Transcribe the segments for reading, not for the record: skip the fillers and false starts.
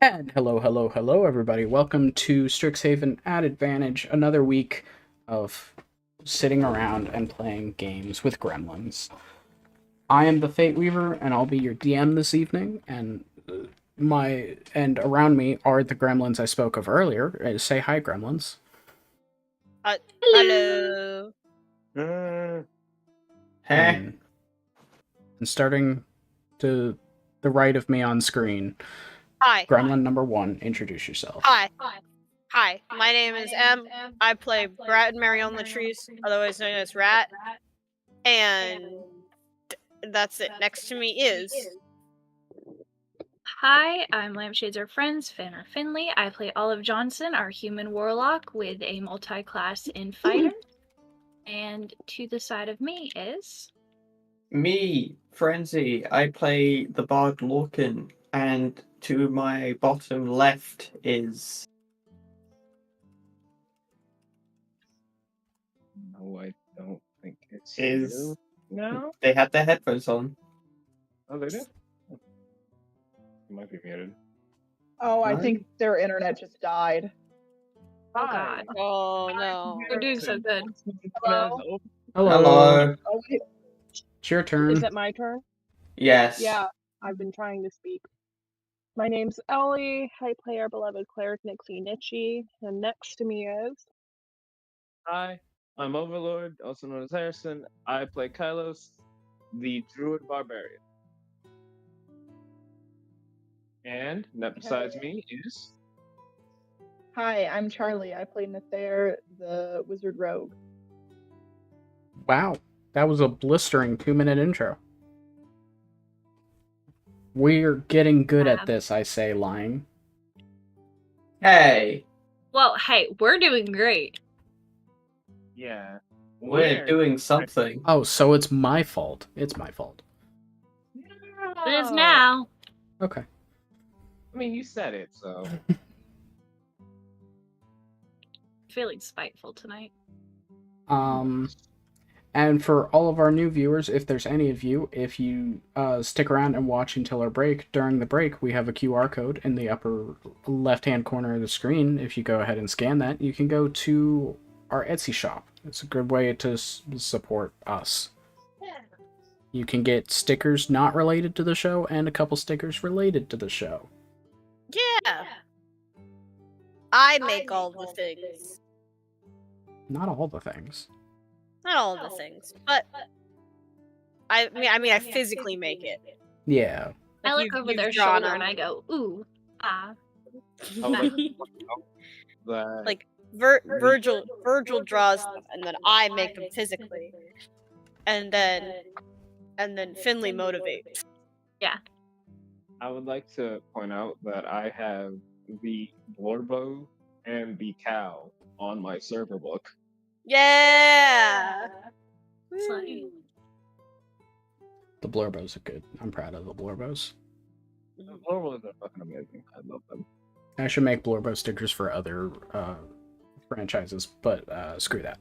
And hello, everybody. Welcome to Strixhaven at Advantage, another week of sitting around and playing games with gremlins. I am the Fate Weaver, and I'll be your DM this evening. And around me are the gremlins I spoke of earlier. Say hi, gremlins. Hello. And starting to the right of me on screen. Hi. Gremlin number 1, introduce yourself. Hi. My name is Em. I play Brat and Marion Latrice, otherwise known as Rat. And that's it. Next to me is... Hi, I'm Lampshades Are Friends, Fanner Finley. I play Olive Johnson, our human warlock with a multi-class Infighter. And to the side of me is... Me, Frenzy. I play the Bard Lorcan, and to my bottom left is... Is No? they have their headphones on? Oh, they do? You might be muted. Oh, I Hi. think their internet just died. Oh Hi. god. Oh no. You're doing so good. Hello? Hello. Oh, wait. It's your turn. Is it my turn? Yes. Yeah, I've been trying to speak. My name's Ellie. I play our beloved cleric Nixie Nitchy, and next to me is. Hi, I'm Overlord, also known as Harrison. I play Kylos, the Druid Barbarian. And besides me is. Hi, I'm Charlie. I play Nethair, the Wizard Rogue. Wow, that was a blistering 2-minute intro. We're getting good at this, I say, lying. Hey, Well, hey, we're doing great. Yeah. we're doing something. Oh, so it's my fault. It's my fault. It is now. Okay. I mean, you said it, so. Feeling spiteful tonight. And for all of our new viewers, if there's any of you, if you stick around and watch until our break, during the break, we have a QR code in the upper left-hand corner of the screen. If you go ahead and scan that, you can go to our Etsy shop. It's a good way to support us. You can get stickers not related to the show and a couple stickers related to the show. Yeah. I make all the things. Not all the things. Not all the things, but I mean, I physically make it. Yeah. I Like, look you- over you've their drawn shoulder and them. I go, ooh, ah. I would like to point out that Like Virgil draws them, and then I make them physically, and then Finley motivates. I would like to point out that I have the Blorbo and the cow on my server book. Yeah. Slay. The Blorbos are good. I'm proud of the Blorbos. The Blorbos are fucking amazing. I love them. I should make Blorbo stickers for other franchises, but screw that.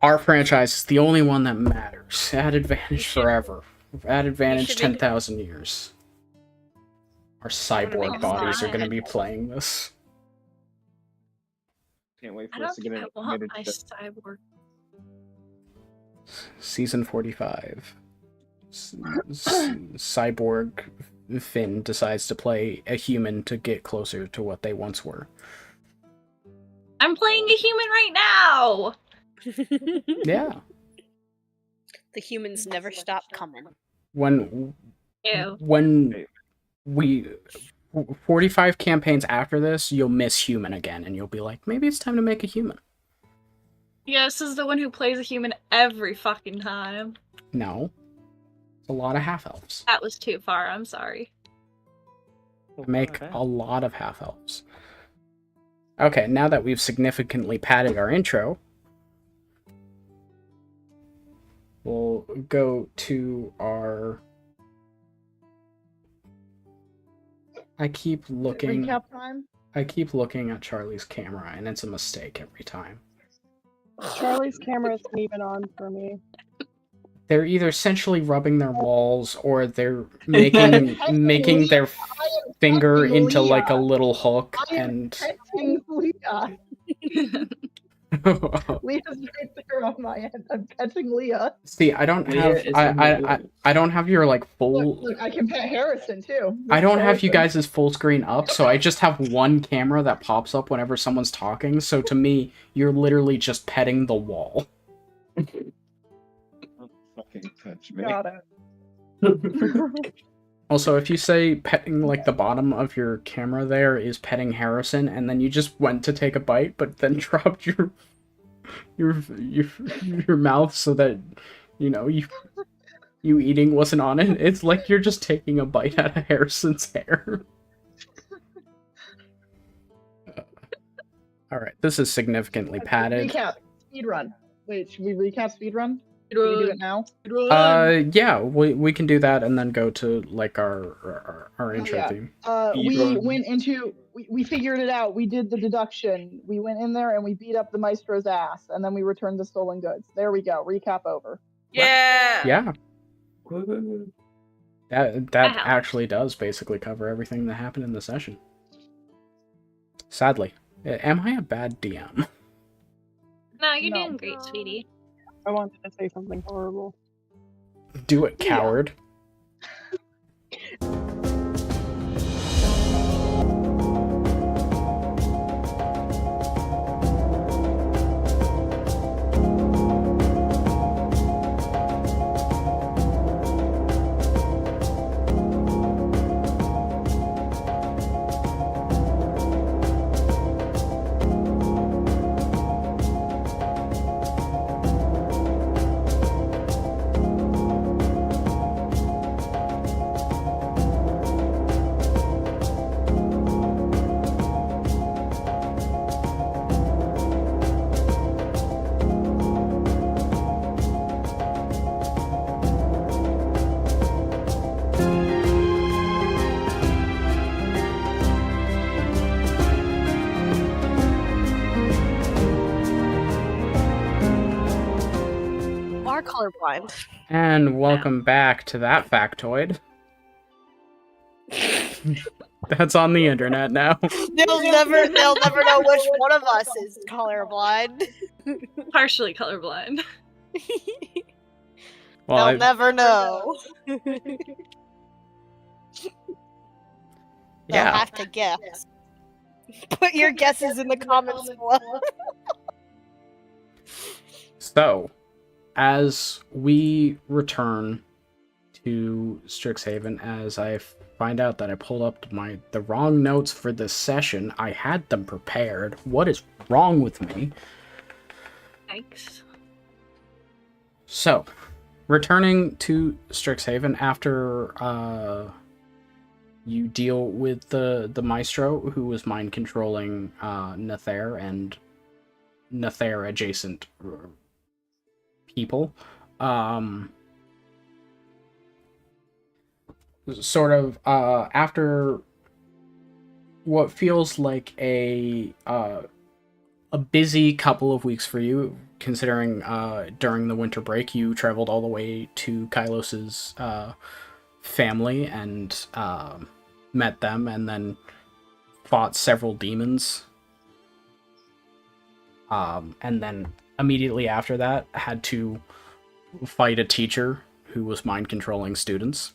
Our franchise is the only one that matters. At Advantage forever. At Advantage should make 10,000 years. Our gonna cyborg make bodies are mine. going to be playing this. Can't wait I for us don't to get think I it want committed my to cyborg. Season 45. Cyborg Finn decides to play a human to get closer to what they once were. I'm playing a human right now! Yeah. The humans never stop coming. When Ew. we 45 campaigns after this, you'll miss human again, and you'll be like, maybe it's time to make a human. Yeah, this is the one who plays a human every fucking time. No. It's a lot of half-elves. That was too far, I'm sorry. Make a lot of half-elves. Okay, now that we've significantly padded our intro, we'll go to our... I keep looking Recap time? at Charlie's camera, and it's a mistake every time. Charlie's camera isn't even on for me. They're either essentially rubbing their walls, or they're making their finger touching into like a Leah. little hook, I am and touching Leah. Leah's right there on my end. I'm catching Leah. see, I don't Leah have is in I the- I don't have your like full. Look, I can pet Harrison too. I don't have you Harrison. guys' full screen up, so I just have one camera that pops up whenever someone's talking. So to me, you're literally just petting the wall. Don't fucking touch me. Got it. Also, if you say petting like the bottom of your camera there is petting Harrison, and then you just went to take a bite, but then dropped your mouth so that you eating wasn't on it. It's like you're just taking a bite out of Harrison's hair. All right, this is significantly padded. Recap. Speedrun. Wait, should we recap speedrun? Can we do it now? Yeah, we can do that and then go to like our intro yeah. theme. We figured it out. We did the deduction. We went in there and we beat up the maestro's ass, and then we returned the stolen goods. There we go. Recap over. Yeah. Yeah, Woo. that helped. actually does basically cover everything that happened in the session. Sadly, am I a bad DM? No, you're No. doing great, sweetie. I wanted to say something horrible. Do it, coward. Are colorblind. And welcome back to that factoid. That's on the internet now. They'll never know which one of us is colorblind. Partially colorblind. Well, They'll never know. They'll yeah. have to guess. Put your guesses in the comments below. So, as we return to Strixhaven, as I find out that I pulled up the wrong notes for this session, I had them prepared. What is wrong with me? Yikes. So, returning to Strixhaven after you deal with the maestro who was mind controlling Nether and Nether adjacent people. Sort of after what feels like a busy couple of weeks for you, considering during the winter break you traveled all the way to Kylos's family and met them, and then fought several demons, and then immediately after that had to fight a teacher who was mind controlling students.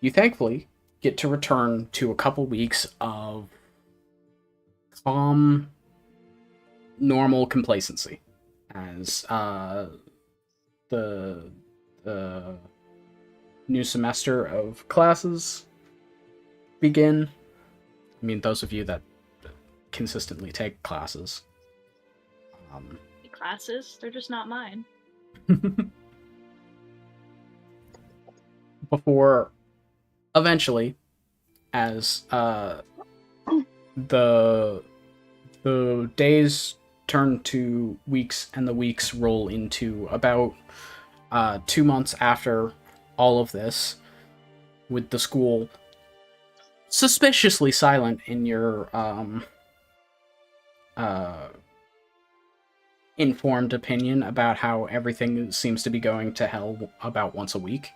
You thankfully get to return to a couple weeks of calm, normal complacency as the new semester of classes begin. I mean, those of you that consistently take classes. Classes, they're just not mine. Before eventually, as the days turn to weeks and the weeks roll into about 2 months after all of this, with the school suspiciously silent in your informed opinion about how everything seems to be going to hell about once a week.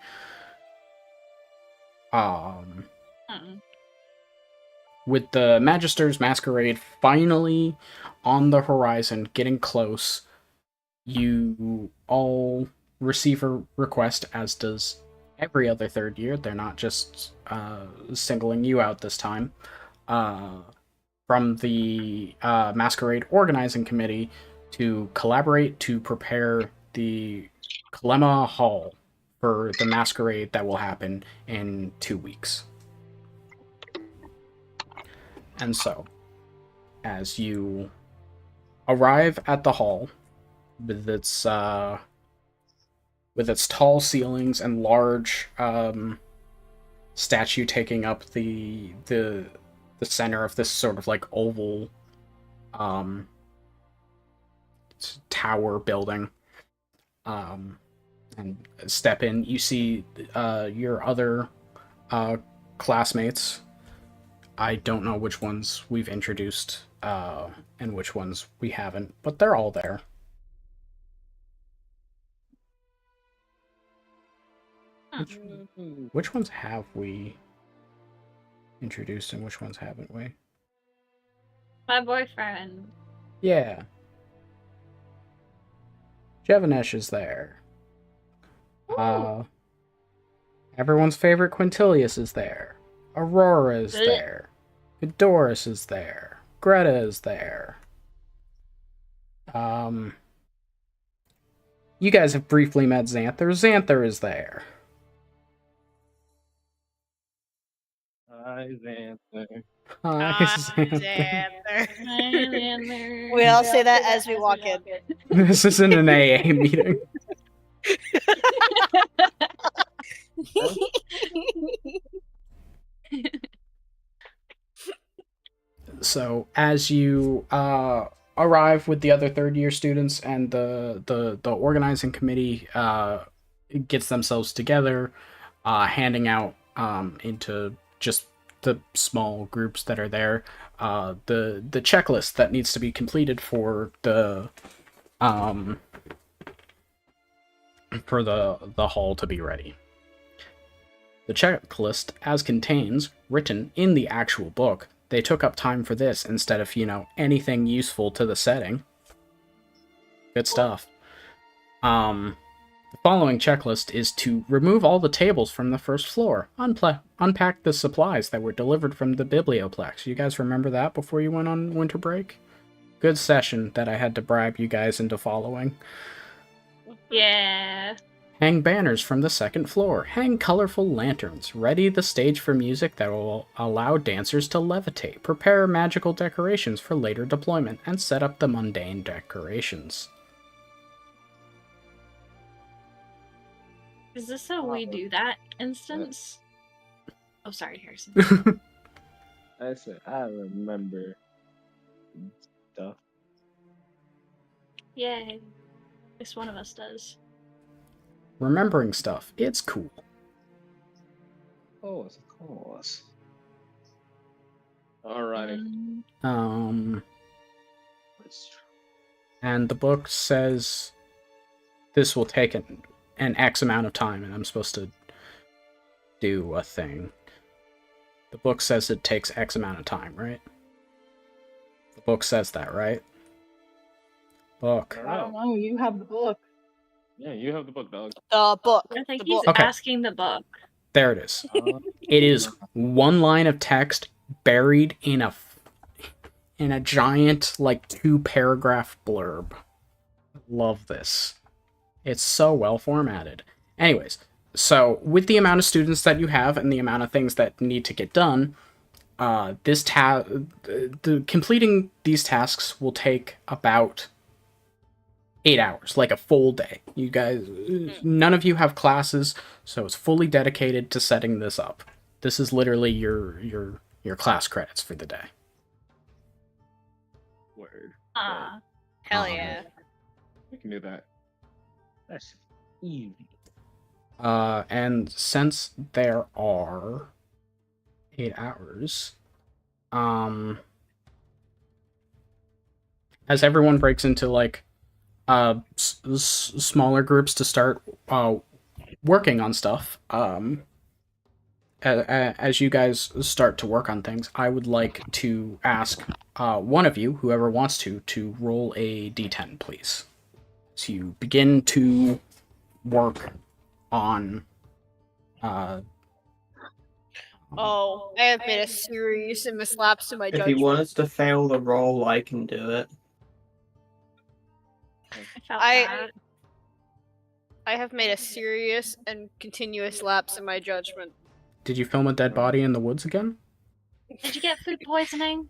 With the Magister's Masquerade finally on the horizon, getting close, you all receive a request, as does every other third year. They're not just singling you out this time. From the Masquerade Organizing Committee to collaborate to prepare the Kalema Hall for the masquerade that will happen in 2 weeks. And so, as you arrive at the hall with its tall ceilings and large statue taking up the center of this sort of like oval tower building, and step in. You see your other classmates. I don't know which ones we've introduced and which ones we haven't, but they're all there. Which ones have we introduced and which ones haven't we? My boyfriend. Yeah. Jevanesh is there. Everyone's favorite Quintilius is there. Aurora is there. Doris is there. Greta is there. You guys have briefly met Xanther. Xanther is there. Hi, Xanther. Hi, Xanther. Xanther. We all say that as we walk in. This isn't an AA meeting. So, as you arrive with the other third-year students and the organizing committee gets themselves together, handing out into just the small groups that are there the checklist that needs to be completed for the hall to be ready. The checklist, as contains, written in the actual book, they took up time for this instead of, anything useful to the setting. Good stuff. The following checklist is to remove all the tables from the first floor, unpack the supplies that were delivered from the biblioplex. You guys remember that before you went on winter break? Good session that I had to bribe you guys into following. Yeah. Hang banners from the second floor. Hang colorful lanterns. Ready the stage for music that will allow dancers to levitate. Prepare magical decorations for later deployment, and set up the mundane decorations. Is this a we do that instance? Oh, sorry, Harrison. I said, I remember stuff. Yay. At least one of us does. Remembering stuff. It's cool. Oh, of course. Alrighty. And the book says this will take an X amount of time, and I'm supposed to do a thing. The book says it takes X amount of time, right? The book says that, right? Book. I don't know. You have the book. Yeah, you have the book, dog. The book. I think The he's book. Okay. asking the book. There it is. It is one line of text buried in a giant, 2-paragraph blurb. Love this. It's so well formatted. Anyways, so with the amount of students that you have and the amount of things that need to get done, completing these tasks will take about 8 hours, like a full day. You guys, none of you have classes, so it's fully dedicated to setting this up. This is literally your class credits for the day. Word. Hell yeah. We can do that. That's easy. And since there are 8 hours, as everyone breaks into smaller groups to start working on stuff, as you guys start to work on things, I would like to ask one of you, whoever wants to roll a d10, please. So you begin to work on Oh, I have made a serious and mislapse to my If you judgment. want us to fail the roll, I can do it. I felt I- that. I have made a serious and continuous lapse in my judgment. Did you film a dead body in the woods again? Did you get food poisoning?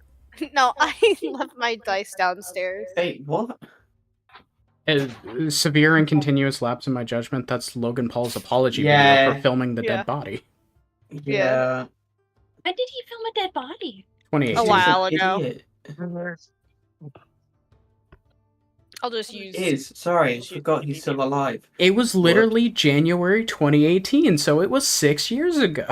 No, I left my dice downstairs. Hey, what? Severe and continuous lapse in my judgment. That's Logan Paul's apology Yeah. video for filming the Yeah. dead body. Yeah. When did he film a dead body? 2018. A while He's an ago. idiot. I'll just use. Sorry, I forgot he's still alive. It was literally January 2018, so it was 6 years ago.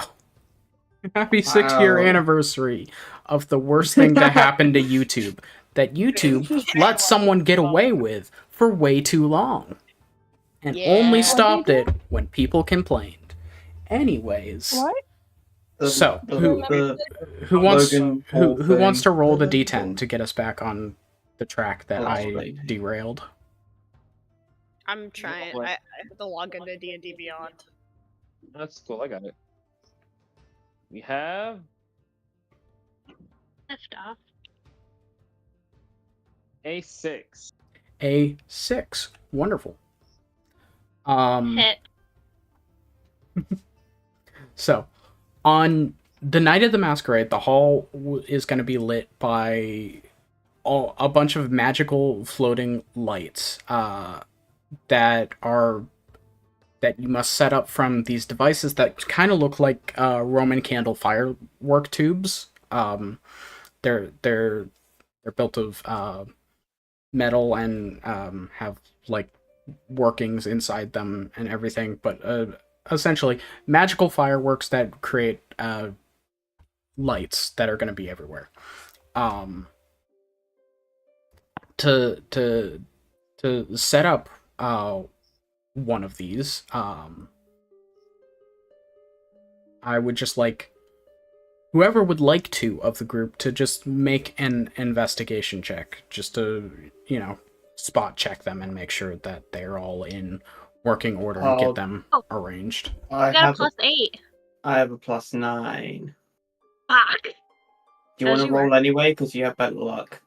Happy 6-year Wow. anniversary of the worst thing to happen to YouTube. That YouTube let someone get away with for way too long. And only Yeah. stopped it when people complained. Anyways. What? So, who Logan Paul who wants thing. to roll the D10 to get us back on the track that I Alright. derailed? I'm trying. What? I have to log into D&D Beyond. That's cool. I got it. We have Lift off. a 6. A 6. Wonderful. Hit. So, on the night of the masquerade, the hall is going to be lit by a bunch of magical floating lights that you must set up from these devices that kind of look like Roman candle firework tubes. They're built of metal and have like workings inside them and everything, but essentially magical fireworks that create lights that are going to be everywhere. To set up one of these, I would just like whoever would like to of the group to just make an investigation check, just to, spot check them and make sure that they're all in working order and get them arranged. I got a +8. I have a +9. Fuck. Do you want to roll anyway? Because you have better luck.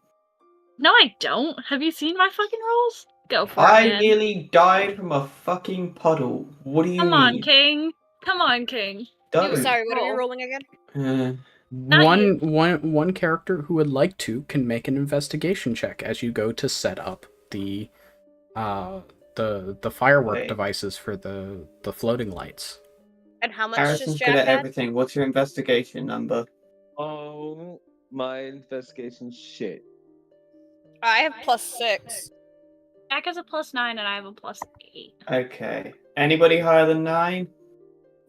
No, I don't. Have you seen my fucking rolls? Go for it, I man. nearly died from a fucking puddle. What do you Come mean? on, King. Come on, King. Don't. Sorry, what are you Roll. rolling again? One character who would like to can make an investigation check as you go to set up the firework devices for the floating lights. And how much Harrison's does good Jack at have? everything. What's your investigation number? Oh, my investigation shit. I have +6. Jack has a +9 and I have a +8. Okay. Anybody higher than 9?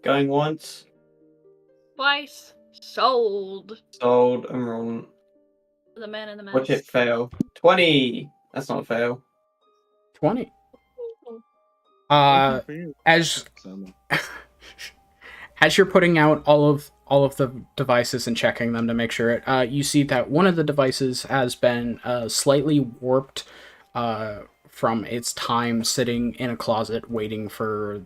Going once? Twice. Sold. Sold and rolling. The man in the Watch it mask. fail. 20! That's not a fail. 20. Thank you for As your- as you're putting out all of the devices and checking them to make sure it, you see that one of the devices has been slightly warped from its time sitting in a closet waiting for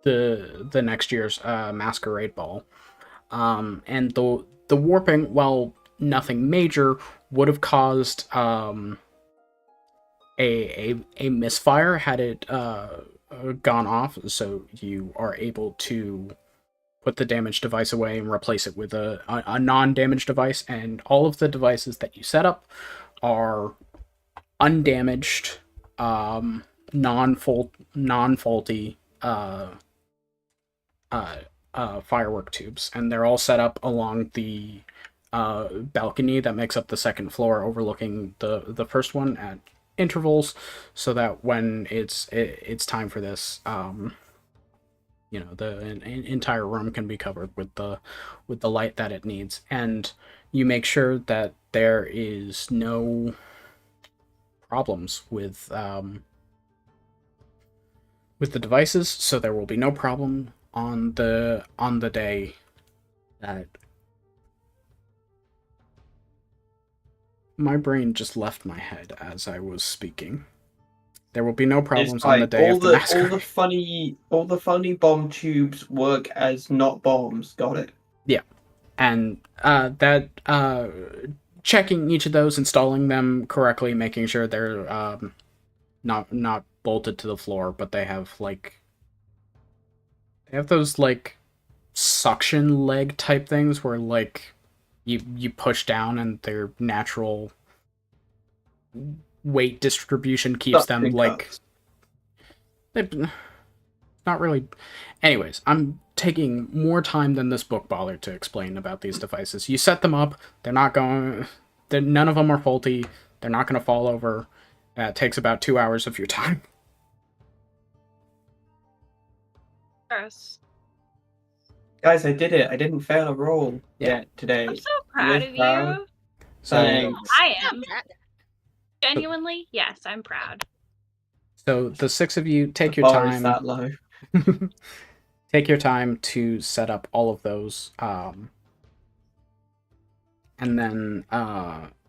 the next year's masquerade ball. And the warping, while nothing major, would have caused a misfire had it gone off, so you are able to put the damaged device away and replace it with a non-damaged device, and all of the devices that you set up are undamaged, non-faulty firework tubes, and they're all set up along the balcony that makes up the second floor overlooking the first one at intervals, so that when it's time for this, the entire room can be covered with the light that it needs, and you make sure that there is no problems with the devices, so there will be no problem on the day that my brain just left my head as I was speaking. There will be no problems on the day of the masquerade. All the funny bomb tubes work as not bombs. Got it. Yeah, and checking each of those, installing them correctly, making sure they're not bolted to the floor, but they have those suction leg type things where you push down and their natural weight distribution keeps them not really. Anyways, I'm taking more time than this book bothered to explain about these devices. You set them up, none of them are faulty, they're not going to fall over, It takes about 2 hours of your time. Gross. Guys, I did it. I didn't fail a roll yet today. I'm so proud of proud? you. So, Thanks. I am. Genuinely, yes, I'm proud. so the 6 of you take The your bar is time. that low. Take your time to set up all of those, and then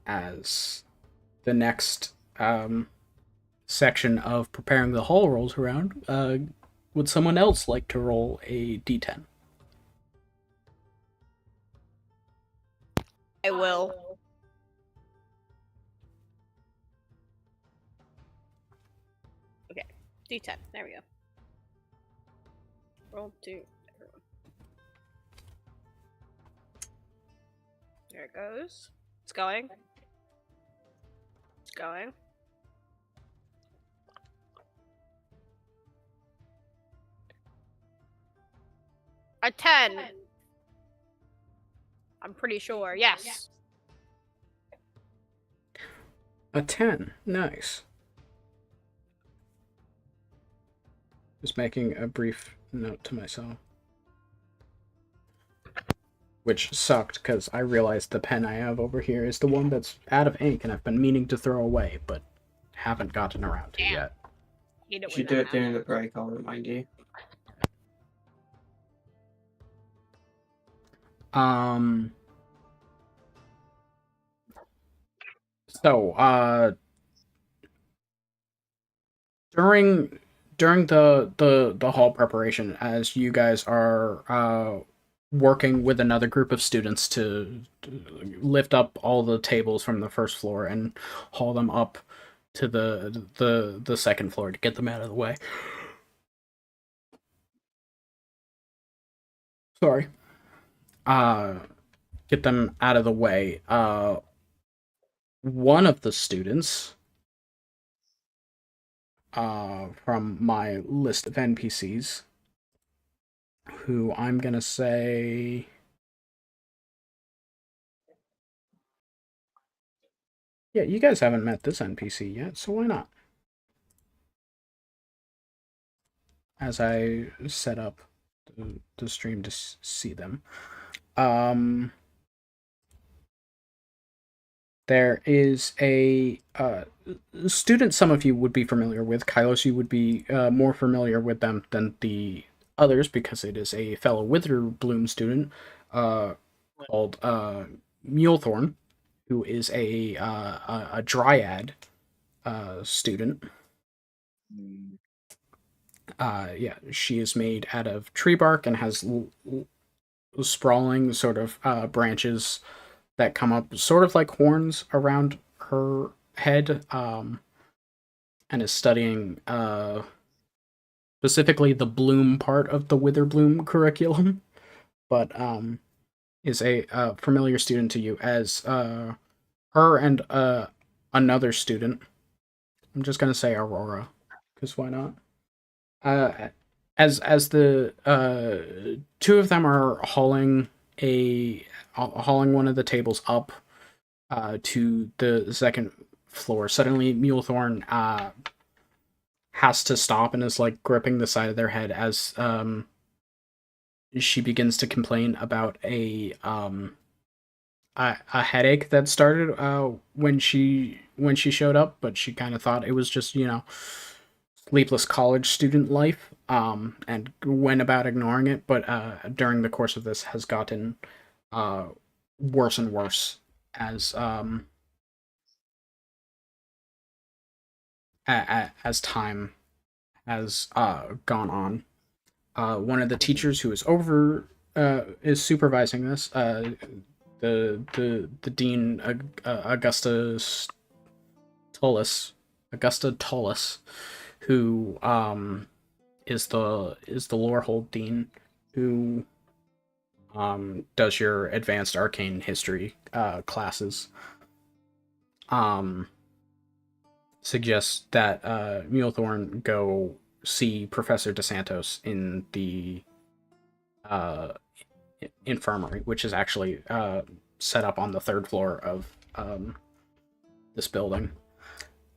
as the next section of preparing the hall rolls around, would someone else like to roll a d10? I will. Okay, D10. There we go. Roll 2. Everyone. There it goes. It's going. It's going. A 10. I'm pretty sure. Yes. A 10. Nice. Just making a brief note to myself. Which sucked, because I realized the pen I have over here is the one that's out of ink, and I've been meaning to throw away, but haven't gotten around to yet. You You should do it during the break, I'll remind you. So, during the hall preparation, as you guys are working with another group of students to lift up all the tables from the first floor and haul them up to the second floor to get them out of the way. Sorry. Get them out of the way. One of the students from my list of NPCs, who I'm gonna say yeah, you guys haven't met this NPC yet, so why not? As I set up the stream to see them. There is a student some of you would be familiar with. Kylos, you would be more familiar with them than the others because it is a fellow Witherbloom student called Mulethorn, who is a dryad student. Yeah, she is made out of tree bark and has sprawling sort of branches that come up sort of like horns around her head, and is studying specifically the bloom part of the Witherbloom curriculum, but is a familiar student to you as her and another student. I'm just gonna say Aurora, because why not? As the two of them are hauling one of the tables up to the second floor, suddenly Mulethorn has to stop and is like gripping the side of their head as she begins to complain about a headache that started when she showed up, but she kind of thought it was just, sleepless college student life, and went about ignoring it, but during the course of this has gotten worse and worse as time has gone on. One of the teachers who is is supervising this, the dean, Augusta Tollus, who is the Lorehold dean, who does your advanced arcane history classes, suggests that Mulethorn go see Professor DeSantos in the infirmary, which is actually set up on the third floor of this building.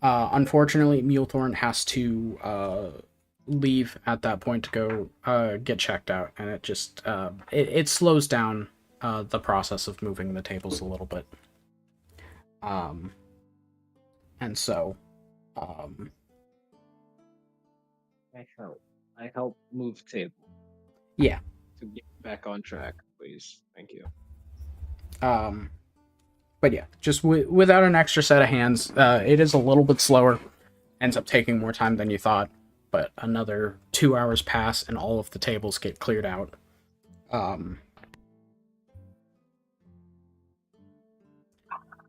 Unfortunately, Mulethorn has to leave at that point to go get checked out, and it just it slows down the process of moving the tables a little bit. And so, I help move table yeah. to get back on track, please. Thank you. But yeah, just without an extra set of hands, it is a little bit slower. Ends up taking more time than you thought, but another 2 hours pass and all of the tables get cleared out.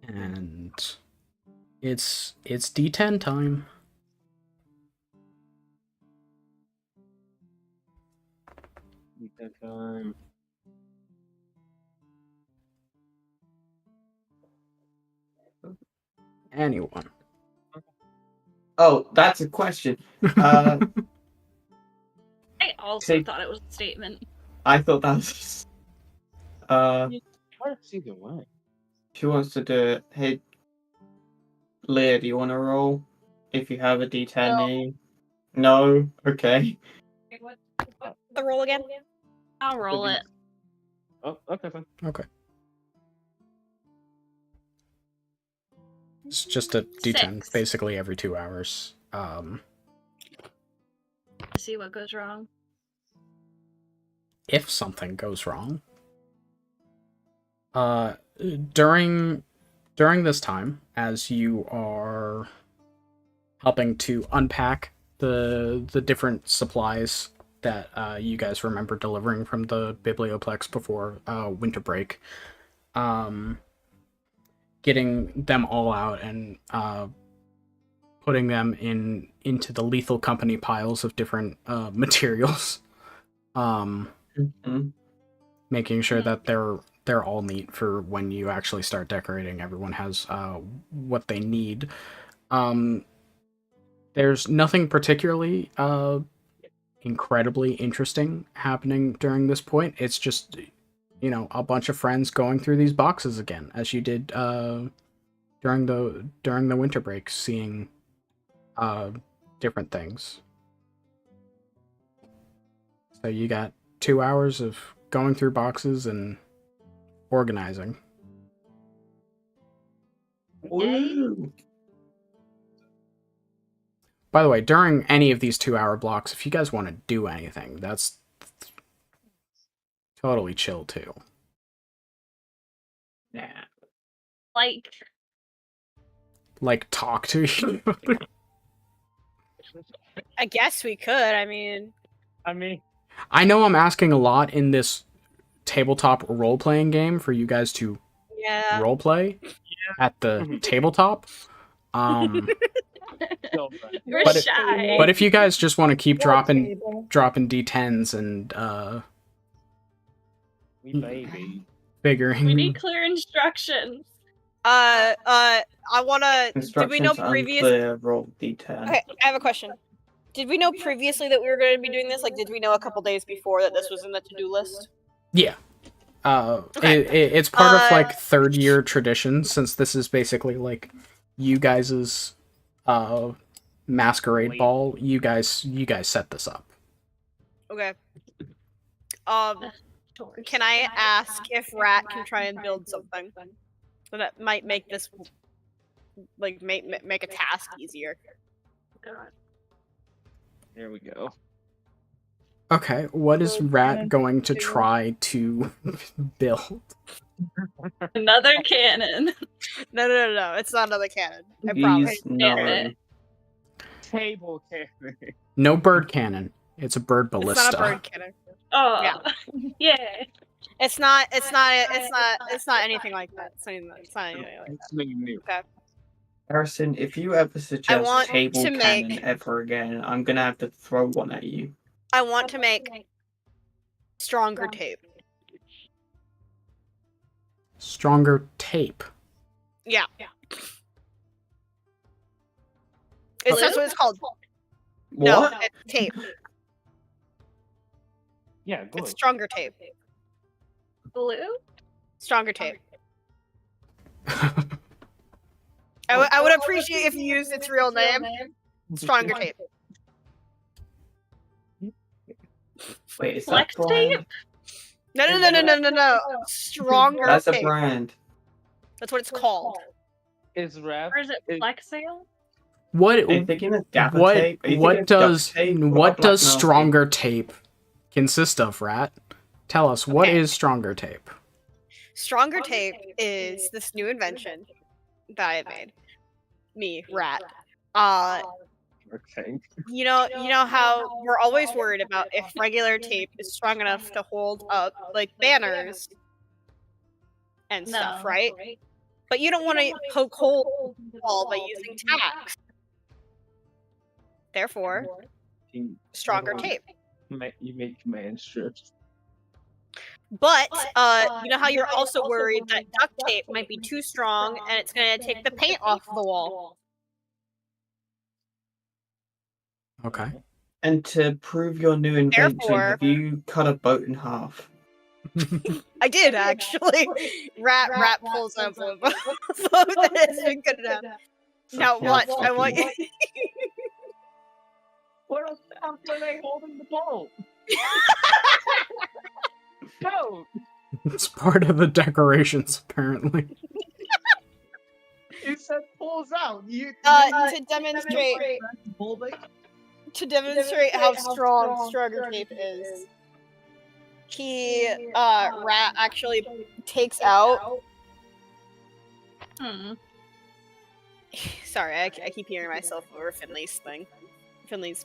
And it's D10 time. That time. Anyone? Oh, that's a question. I also Say- thought it was a statement. I thought that was. Works either way. She wants to do it. Hey, Leah, do you want to roll? If you have a D10 near you? No? Okay. The roll again. I'll roll it. Oh, okay, fine. Okay. It's just a D10, 6. basically every 2 hours. See what goes wrong. If something goes wrong. During this time, as you are helping to unpack the different supplies that you guys remember delivering from the Biblioplex before winter break, getting them all out and putting them into the lethal company piles of different materials, Mhm. making sure that they're all neat for when you actually start decorating. Everyone has what they need. There's nothing particularly incredibly interesting happening during this point. It's just, you know, a bunch of friends going through these boxes again, as you did during the winter break, seeing different things. So you got 2 hours of going through boxes and organizing. Woo! By the way, during any of these 2 hour blocks, if you guys want to do anything, that's totally chill too. Yeah. Like, Talk to you. I guess we could. I mean, I know I'm asking a lot in this tabletop role playing game for you guys to yeah. role play at the tabletop. you're But shy. But if you guys just want to keep dropping Table. D10s and We baby. figuring. We need clear instructions. I wanna. Did we Instructions know previous? unclear, roll D10. Okay, I have a question. Did we know previously that we were going to be doing this? Like, did we know a couple days before that this was in the to-do list? Yeah. Okay. It's part of like third year tradition, since this is basically like you guys's masquerade ball. You guys set this up. Okay. Can I ask if Rat can try and build something so that might make this like make a task easier? There we go. Okay, what is Build Rat cannon going to too. try to build? Another cannon. No. It's not another cannon. I promise. Please, Damn no. it. Table cannon. No bird cannon. It's a bird It's ballista. not a bird cannon. Oh, Yeah. yeah. It's not anything like that. It's not anything like that. It's something new. Harrison, if you ever suggest want table to cannon make- ever again, I'm gonna have to throw one at you. I want to make stronger tape. Stronger tape. Yeah. That's Blue? what it's called. What? No, it's tape. Yeah, good. It's stronger tape. Blue? Stronger tape. I would appreciate if you used its real name. Stronger tape. Wait, is that Flex brand? No. Stronger That's a tape. brand. That's what it's called. Is rap? Or is it Flex Sale? What Are you thinking of gaffer tape? Are you what thinking of duct does tape or what black does mouse tape? stronger tape consist of, Rat? Tell us, what Okay. is stronger tape? Stronger tape is this new invention that I made. Me, Rat. Okay. You know how we're always worried about if regular tape is strong enough to hold up like banners and stuff, No. right? But you don't want to poke holes in the wall by using tacks. Therefore, stronger tape. You make command strips. But you know how you're also worried that duct tape might be too strong and it's gonna take the paint off the wall. Okay. And to prove your new invention, Therefore- have you cut a boat in half? I did actually. Rat pulls up a boat that has been good enough. Now Yeah, watch. I want you. Where else are they holding the boat? No, It's part of the decorations, apparently. you said pulls out. To demonstrate holding. to demonstrate how strong stronger tape is, Rat actually takes out. Sorry, I keep hearing myself over Finley's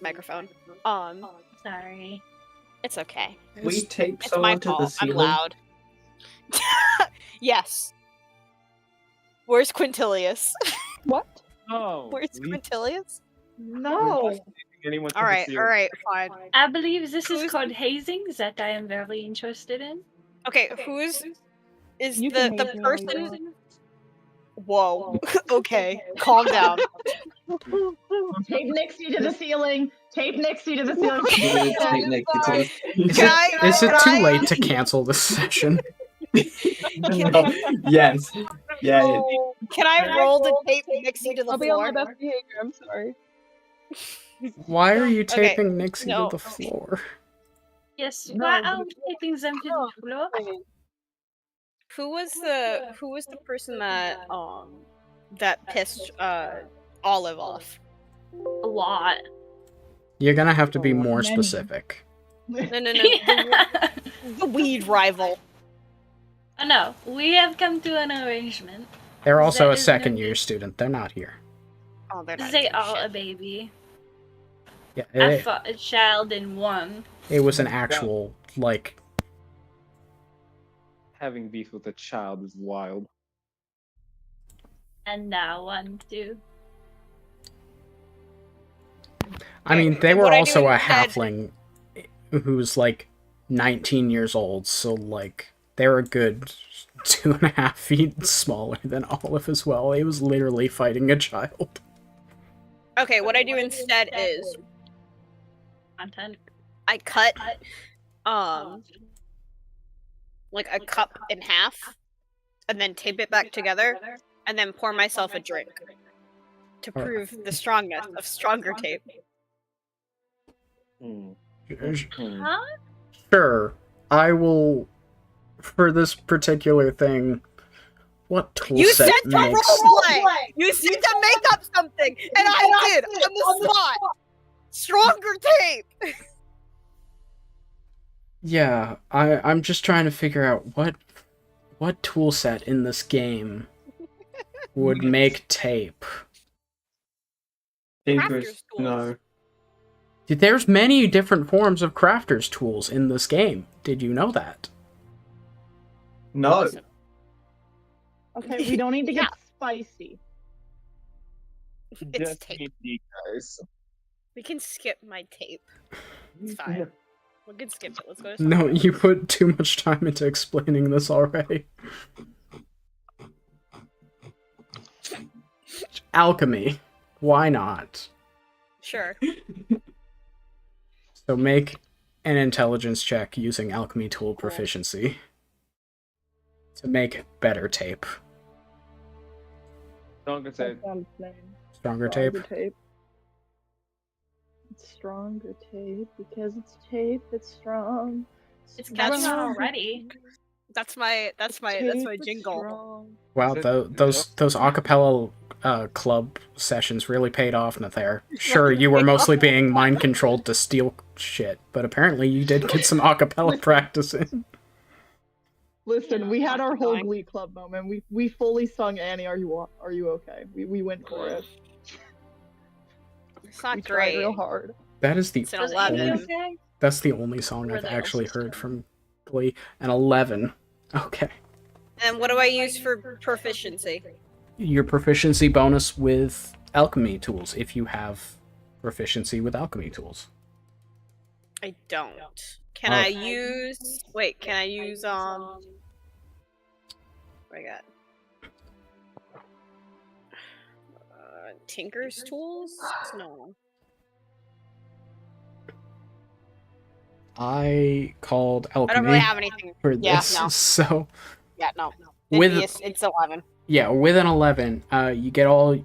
microphone. Sorry. It's okay. We tape It's someone my to the fault. I'm ceiling. loud. Yes. Where's Quintilius? What? Oh, Where's Quintilius? No. Anyone All right, fine. I believe this is Who's- called hazing that I am very interested in. Okay, is You the can hate me all you person? want. Whoa. Okay, calm down. Tape Nixie to the ceiling. Tape Nixie to the ceiling. Tape Nick to the- Is it Can too I- late to cancel this session? No, yes. Yeah. Can I roll the tape Nixie to the I'll be on floor? my best behavior. I'm sorry. Why are you Okay, taping Nixie no. to the floor? Yes, No, why but are we taping them to the floor? Who was the person that pissed Olive off? A lot. You're gonna have to be more Many. specific. No. The weed rival. Oh, no, we have come to an arrangement. They're also That a is second no- year student. They're not here. Oh, they're not They doing are a shit. baby. Yeah, I it, fought a child in one. it was an actual, like, Having beef with a child is wild. And now one too. I mean, they And were what I do also a instead- halfling who's, like, 19 years old, so, like, they're a good 2.5 feet smaller than Olive as well. He was literally fighting a child. Okay, what I do instead is Content. I cut like a cup in half and then tape it back together and then pour myself a drink to prove the strongness of stronger tape. Hmm. Huh? Sure, I will, for this particular thing, what tool You set said to makes... roleplay! You said to make up something, and I did on the spot. Stronger tape. Yeah, I'm just trying to figure out what tool set in this game would make tape. Dangerous. Crafter's tools. No. Dude, there's many different forms of crafters tools in this game. Did you know that? No. Listen, Okay, we don't need to get Yeah. spicy. It's Just tape. me, guys. We can skip my tape. It's fine. We can skip it. Let's go to No, something you else. put too much time into explaining this already. Alchemy. Why not? Sure. So make an intelligence check using alchemy tool proficiency to make better tape. Stronger That's tape. not its name. Stronger tape. It's stronger tape because it's tape that's strong. It's That's catching on Stronger already. That's my tape that's jingle. strong. Wow, Is it those acapella club sessions really paid off, Nathair. Sure, you were mostly being mind controlled to steal shit, but apparently you did get some acapella practice in. Listen, we had our whole Dying. Glee Club moment. We fully sung Annie, Are You Okay? We went for it. It's not We tried great. real hard. That is the It's an Was 11. Amy only, okay? that's the only song Were I've they actually also heard sung? from Glee. An 11. Okay. And what do I use for proficiency? Your proficiency bonus with alchemy tools, if you have proficiency with alchemy tools. I don't. Can Oh. I use? Wait, can I use what I got? Tinker's tools? No. I called I don't alchemy really have anything. for Yeah, this, no. so Yeah, no. With- It's 11. yeah, with an 11, you get all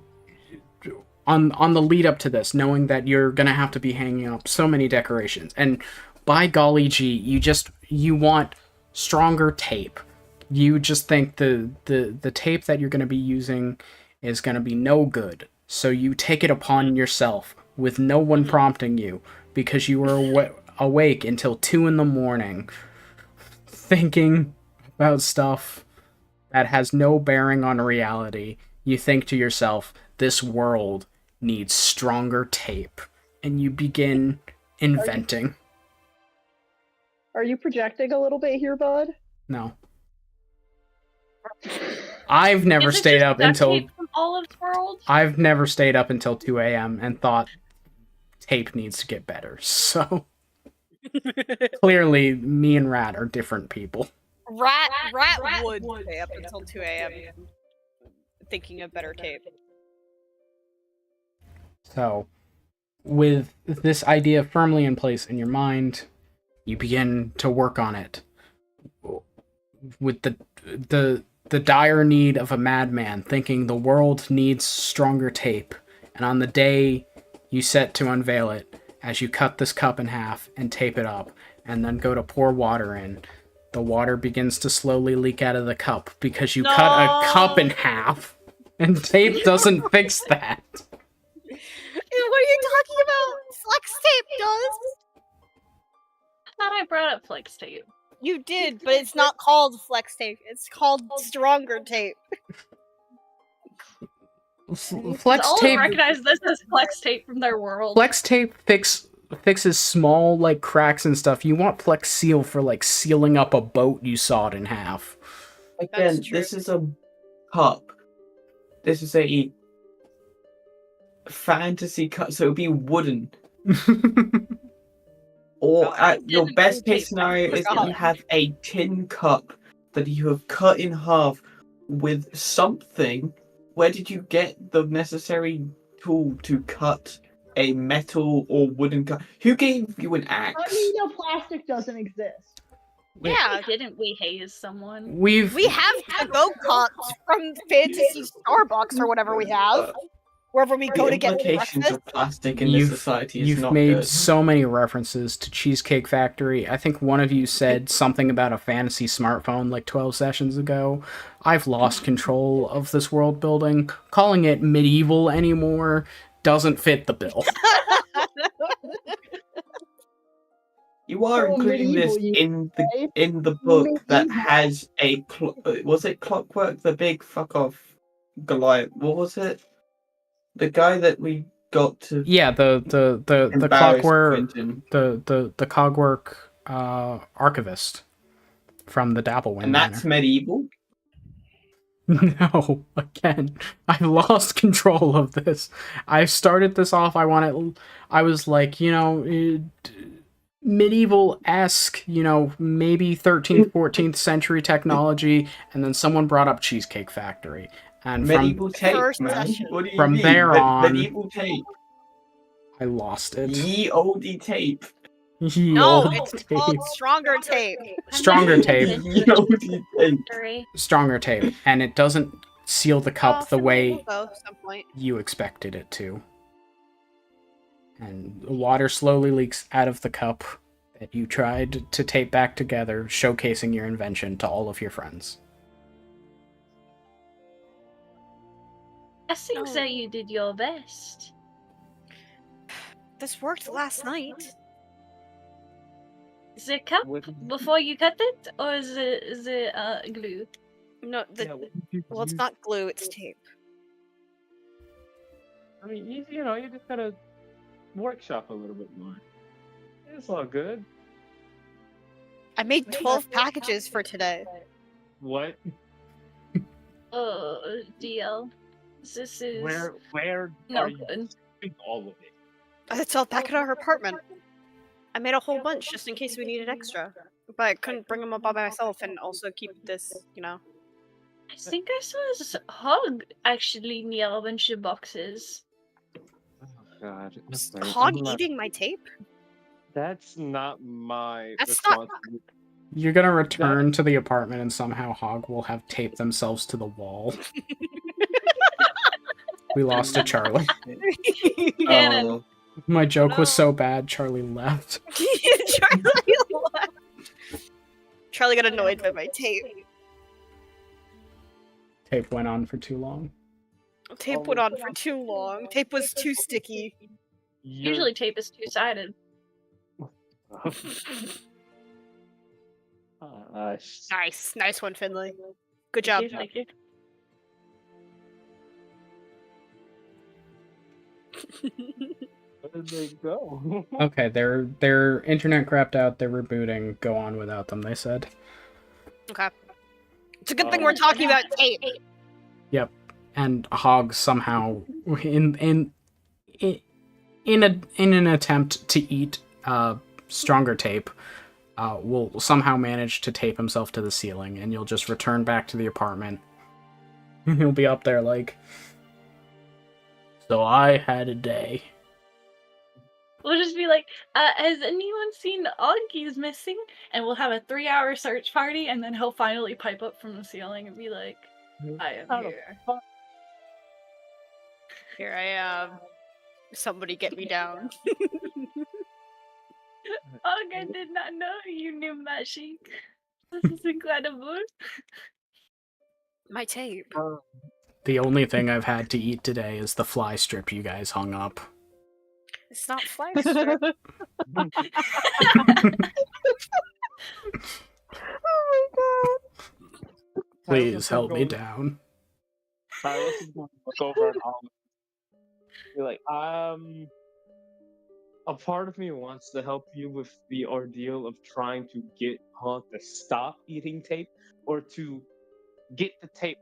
on the lead up to this, knowing that you're gonna have to be hanging up so many decorations, and by golly gee, you want stronger tape. You just think the tape that you're gonna be using is gonna be no good, so you take it upon yourself with no one prompting you, because you were awake until 2 a.m. thinking about stuff that has no bearing on reality. You think to yourself, this world needs stronger tape, and you begin inventing. Are you projecting a little bit here, bud? No. I've never Is it stayed just up duct until tape from Olive's World? I've never stayed up until 2 a.m. and thought tape needs to get better. So clearly me and Rat are different people. Rat would stay up until 2 a.m. thinking of better tape. So, with this idea firmly in place in your mind, you begin to work on it. With the dire need of a madman, thinking the world needs stronger tape. And on the day you set to unveil it, as you cut this cup in half and tape it up, and then go to pour water in, the water begins to slowly leak out of the cup because you cut a cup in half, and tape doesn't fix that. What are you talking about? Flex tape does. I thought I brought up flex tape. You did, but it's not called flex tape. It's called stronger tape. Flex All tape. recognize this as flex tape from their world. Flex tape fixes small like cracks and stuff. You want Flex Seal for like sealing up a boat you sawed in half. Again, true. this is a cup. This is a fantasy cup, so it'll be wooden. Or Oh, I at your didn't best think case scenario is that forgot. you have a tin cup that you have cut in half with something. Where did you get the necessary tool to cut a metal or wooden cup? Who gave you an How axe? do you know plastic doesn't exist? Yeah, Didn't we haze someone? We we have to-go cups from Fantasy Starbucks or whatever we have. Wherever we go The to get implications breakfast. of plastic in this society is You've not made good. so many references to Cheesecake Factory. I think one of you said something about a fantasy smartphone like 12 sessions ago. I've lost control of this world building. Calling it medieval anymore doesn't fit the bill. You are So including this medieval, say? in the book that Medieval. has a was it Clockwork the Big Fuck Off Goliath? What was it? The guy that we got to Yeah, the embarrass clockwork Quentin, the cogwork archivist from the Dapplewind and that's medieval. No, again, I've lost control of this. I started this off. I was like, medieval-esque, maybe 13th, 14th century technology, and then someone brought up Cheesecake Factory, and Medieval tape, First man. session. What do you From mean? there on- medieval tape, I lost it. ye olde tape, Ye No, olde it's tape. called stronger tape. Stronger tape. ye olde tape. Sorry. Stronger tape, and it doesn't seal the cup the Finley will way go at some point. you expected it to. And the water slowly leaks out of the cup that you tried to tape back together, showcasing your invention to all of your friends. I think Oh. that you did your best. This worked last night. Is it cup What- before you cut it, or is it glue? No, yeah, what did you well, it's use? not glue, it's tape. I mean, you know, you just gotta workshop a little bit more. It's all good. I made 12 packages for today. What? Oh, deal. This is Where no are you good. keeping all of it? It's all back at our apartment. I made a whole bunch just in case we needed extra. But I couldn't bring them up by myself and also keep this, you know. I think I saw this hog actually near a bunch of boxes. Oh God. Is okay, Hog I'm not- eating my tape? That's not my That's not- responsibility. You're gonna return to the apartment and somehow Hog will have taped themselves to the wall. We lost a Charlie. Cannon. Oh, My joke was No. so bad, Charlie left. Charlie got annoyed by my tape. Tape went on for too long. Tape went on for too long. Tape was too sticky. Usually tape is two-sided. Nice one, Finley. Good job. Thank you. Where did they go? Okay, their internet crapped out, they're rebooting, go on without them, they said. Okay. It's a good thing we're talking about tape. And Hog somehow in an attempt to eat stronger tape, will somehow manage to tape himself to the ceiling, and you'll just return back to the apartment. He'll be up there like, so I had a day. We'll just be like, has anyone seen Augie's missing? And we'll have a 3-hour search party, and then he'll finally pipe up from the ceiling and be like, I am How the here. fuck? Here I am. Somebody get me down. Aug, I did not know you knew magic. This is incredible. My tape. The only thing I've had to eat today is the fly strip you guys hung up. It's not fly strip. Oh my god. Please help me down. Silas is going to look over at Olive. Be like, a part of me wants to help you with the ordeal of trying to get Hog to stop eating tape or to get the tape.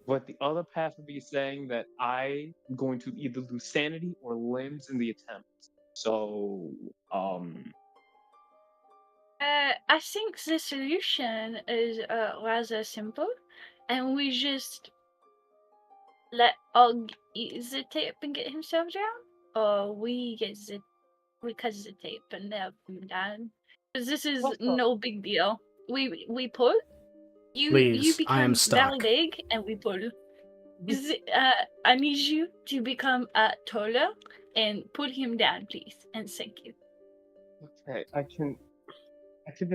But the other half of me is saying that I'm going to either lose sanity or limbs in the attempt. So, I think the solution is rather simple, and we just let Og eat the tape and get himself down, or we cut the tape and have him down. Because this is What the- no big deal. We pull. You Please, become I am stuck. very big, and we pull. I need you to become taller and put him down, please, and thank you. okay, I can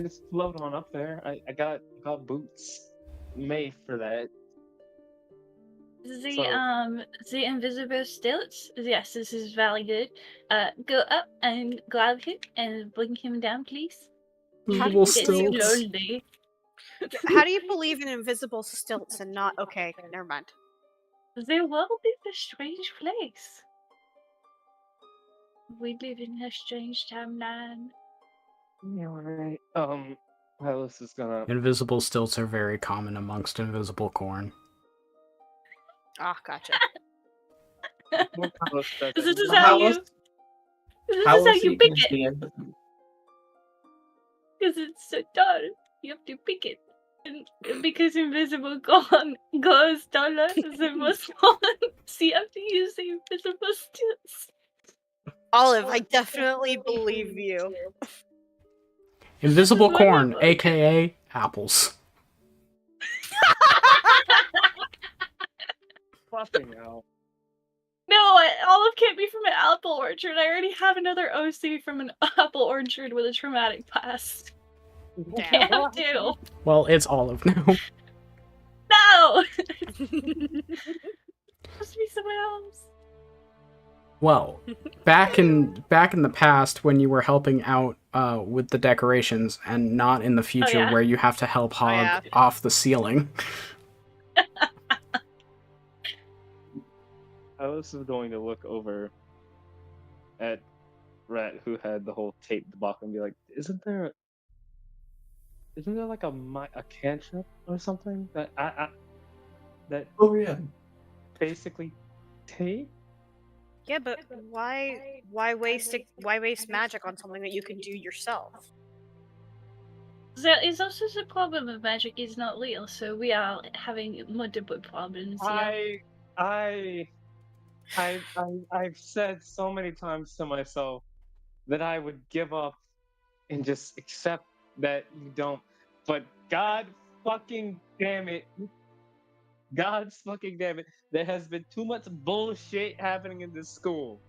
just float on up there. I got boots made for that. The invisible stilts. Yes, this is very good. Go up and grab him and bring him down, please. Invisible Yes, stilts. Slowly. How do you believe in invisible stilts and not? Okay, never mind. The world is a strange place. We live in a strange timeline. Yeah, alright. Silas is gonna. Invisible stilts are very common amongst invisible corn. Ah, gotcha. Silas does This it. is How how you. was- This is how how was you he pick against it. the end? Because it's so tall, you have to pick it. And because invisible corn goes taller than most ones, you have to use the invisible stilts. Olive, I definitely believe you. Invisible This is corn, wonderful. aka apples. Fucking hell. No, olive can't be from an apple orchard. I already have another OC from an apple orchard with a traumatic past. I Damn. can't have two. Well, it's Olive now. No! It's supposed to be someone else. Well, back in the past when you were helping out with the decorations, and not in the future yeah. where you have to help Hog yeah. off the ceiling. Alice is going to look over at Rat, who had the whole tape debacle, and be like, isn't there like a cantrip or something that that Oh yeah. basically tape? Yeah, but why waste magic on something that you can do yourself? There is also the problem of magic is not real, so we are having multiple problems here. I've said so many times to myself that I would give up and just accept that you don't. But God fucking damn it. God's fucking damn it. There has been too much bullshit happening in this school.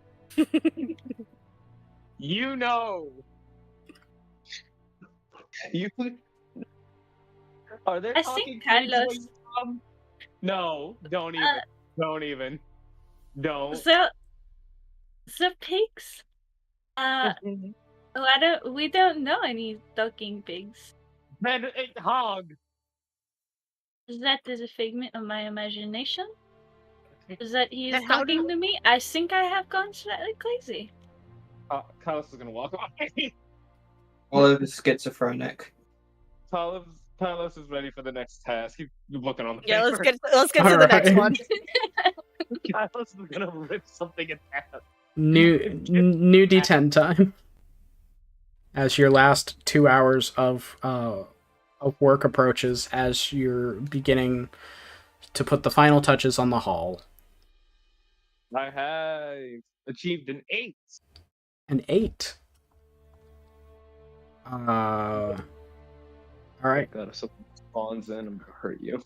You know. You are there I talking think pigs where Carlos- you from? No, don't even. Don't even. Don't. The pigs? We don't know any talking pigs. Man, a hog. That is a figment of my imagination. That he is Then how do- talking to me. I think I have gone slightly crazy. Carlos is gonna walk away. Olive is schizophrenic. Carlos is ready for the next task. He's looking on the Yeah, let's paper. get to the next Alright. one. Carlos is gonna rip something in half. New D10 time. As your last 2 hours of work approaches, as you're beginning to put the final touches on the hall. I have achieved an 8. An 8. Alright. God, if something spawns in, I'm gonna hurt you.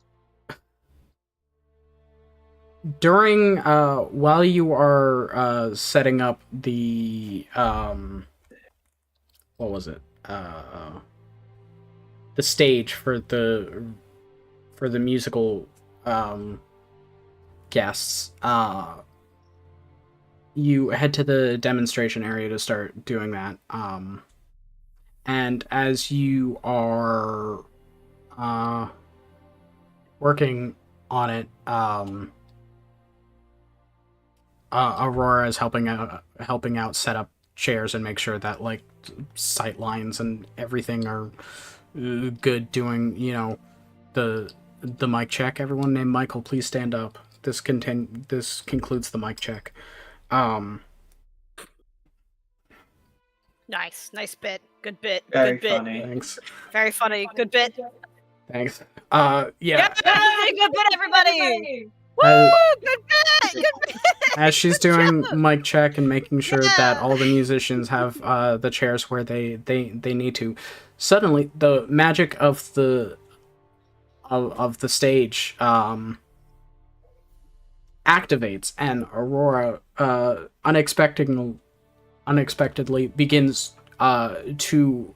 During while you are setting up the what was it? The stage for the musical guests, you head to the demonstration area to start doing that. And as you are working on it, Aurora is helping out set up chairs and make sure that like sight lines and everything are good. Doing the mic check. Everyone named Michael, please stand up. This concludes the mic check. Nice bit. Good bit. Very Good bit. funny. Thanks. Very funny. Good bit. Thanks. Yeah, Yeah. good bit, everybody. Woo! As- Good bit. Good bit. As she's doing Good job. mic check and making sure that Yeah. all the musicians have the chairs where they need to, suddenly the magic of the stage activates, and Aurora unexpectedly begins to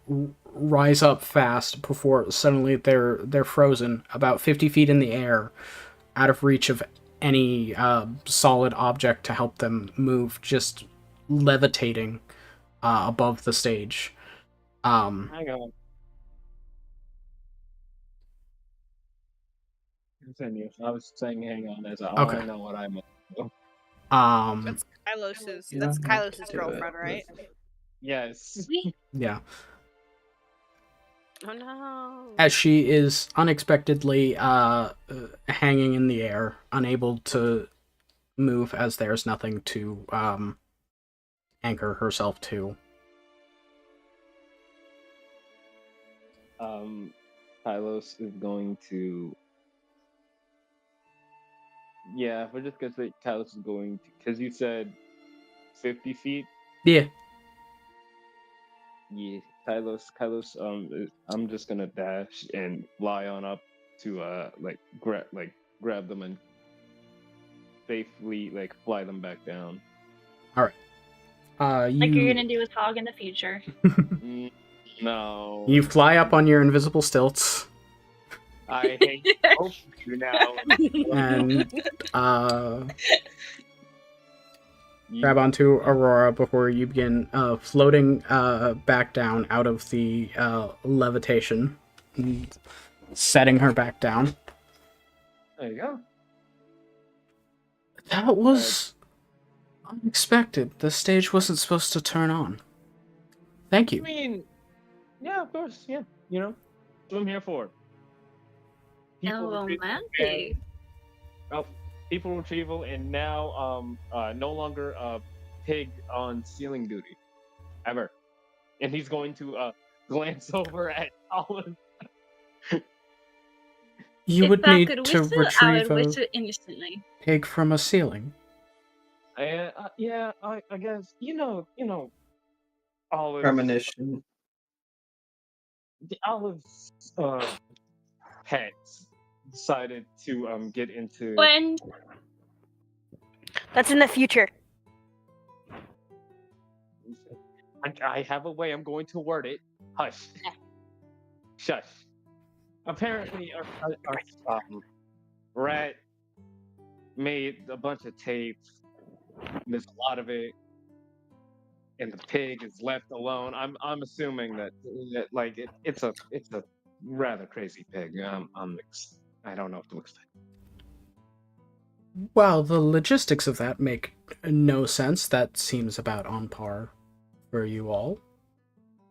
rise up fast before suddenly they're frozen about 50 feet in the air, out of reach of any solid object to help them move, just levitating above the stage. Hang on. Continue. I was saying hang on as Okay. I know what I meant. That's Kylos's. Yeah, That's I Kylos's do it. girlfriend, right? Yes. Yeah. Oh no. As she is unexpectedly hanging in the air, unable to move, as there's nothing to anchor herself to. Tylos is going to. Yeah, we're just gonna say Tylos is going to, because you said 50 feet. Yeah. Yeah, Kylos, I'm just gonna dash and fly on up to grab them and safely like fly them back down. Like you're You gonna do with Hog in the future. No. you fly up on your invisible stilts I hate both of you now. and You- grab onto Aurora before you begin floating back down out of the levitation, and setting her back down. There you go. That was unexpected. The stage wasn't supposed to turn on. Thank I you. mean, yeah, of course, yeah. You know, that's what I'm here for. And retrieval romantic. and- people retrieval, and now no longer pig on ceiling duty, ever. And he's going to glance over at Olive. You If would I need could to whistle, I retrieve would a whistle instantly. pig from a ceiling. Yeah, I guess you know Olive. Premonition. The Olive's pets decided to get into. When That's in the future. I have a way I'm going to word it. Hush. Shush. Apparently, our rat made a bunch of tapes. There's a lot of it, and the pig is left alone. I'm assuming that like it's a rather crazy pig. I don't know what to expect. Well, the logistics of that make no sense. That seems about on par for you all.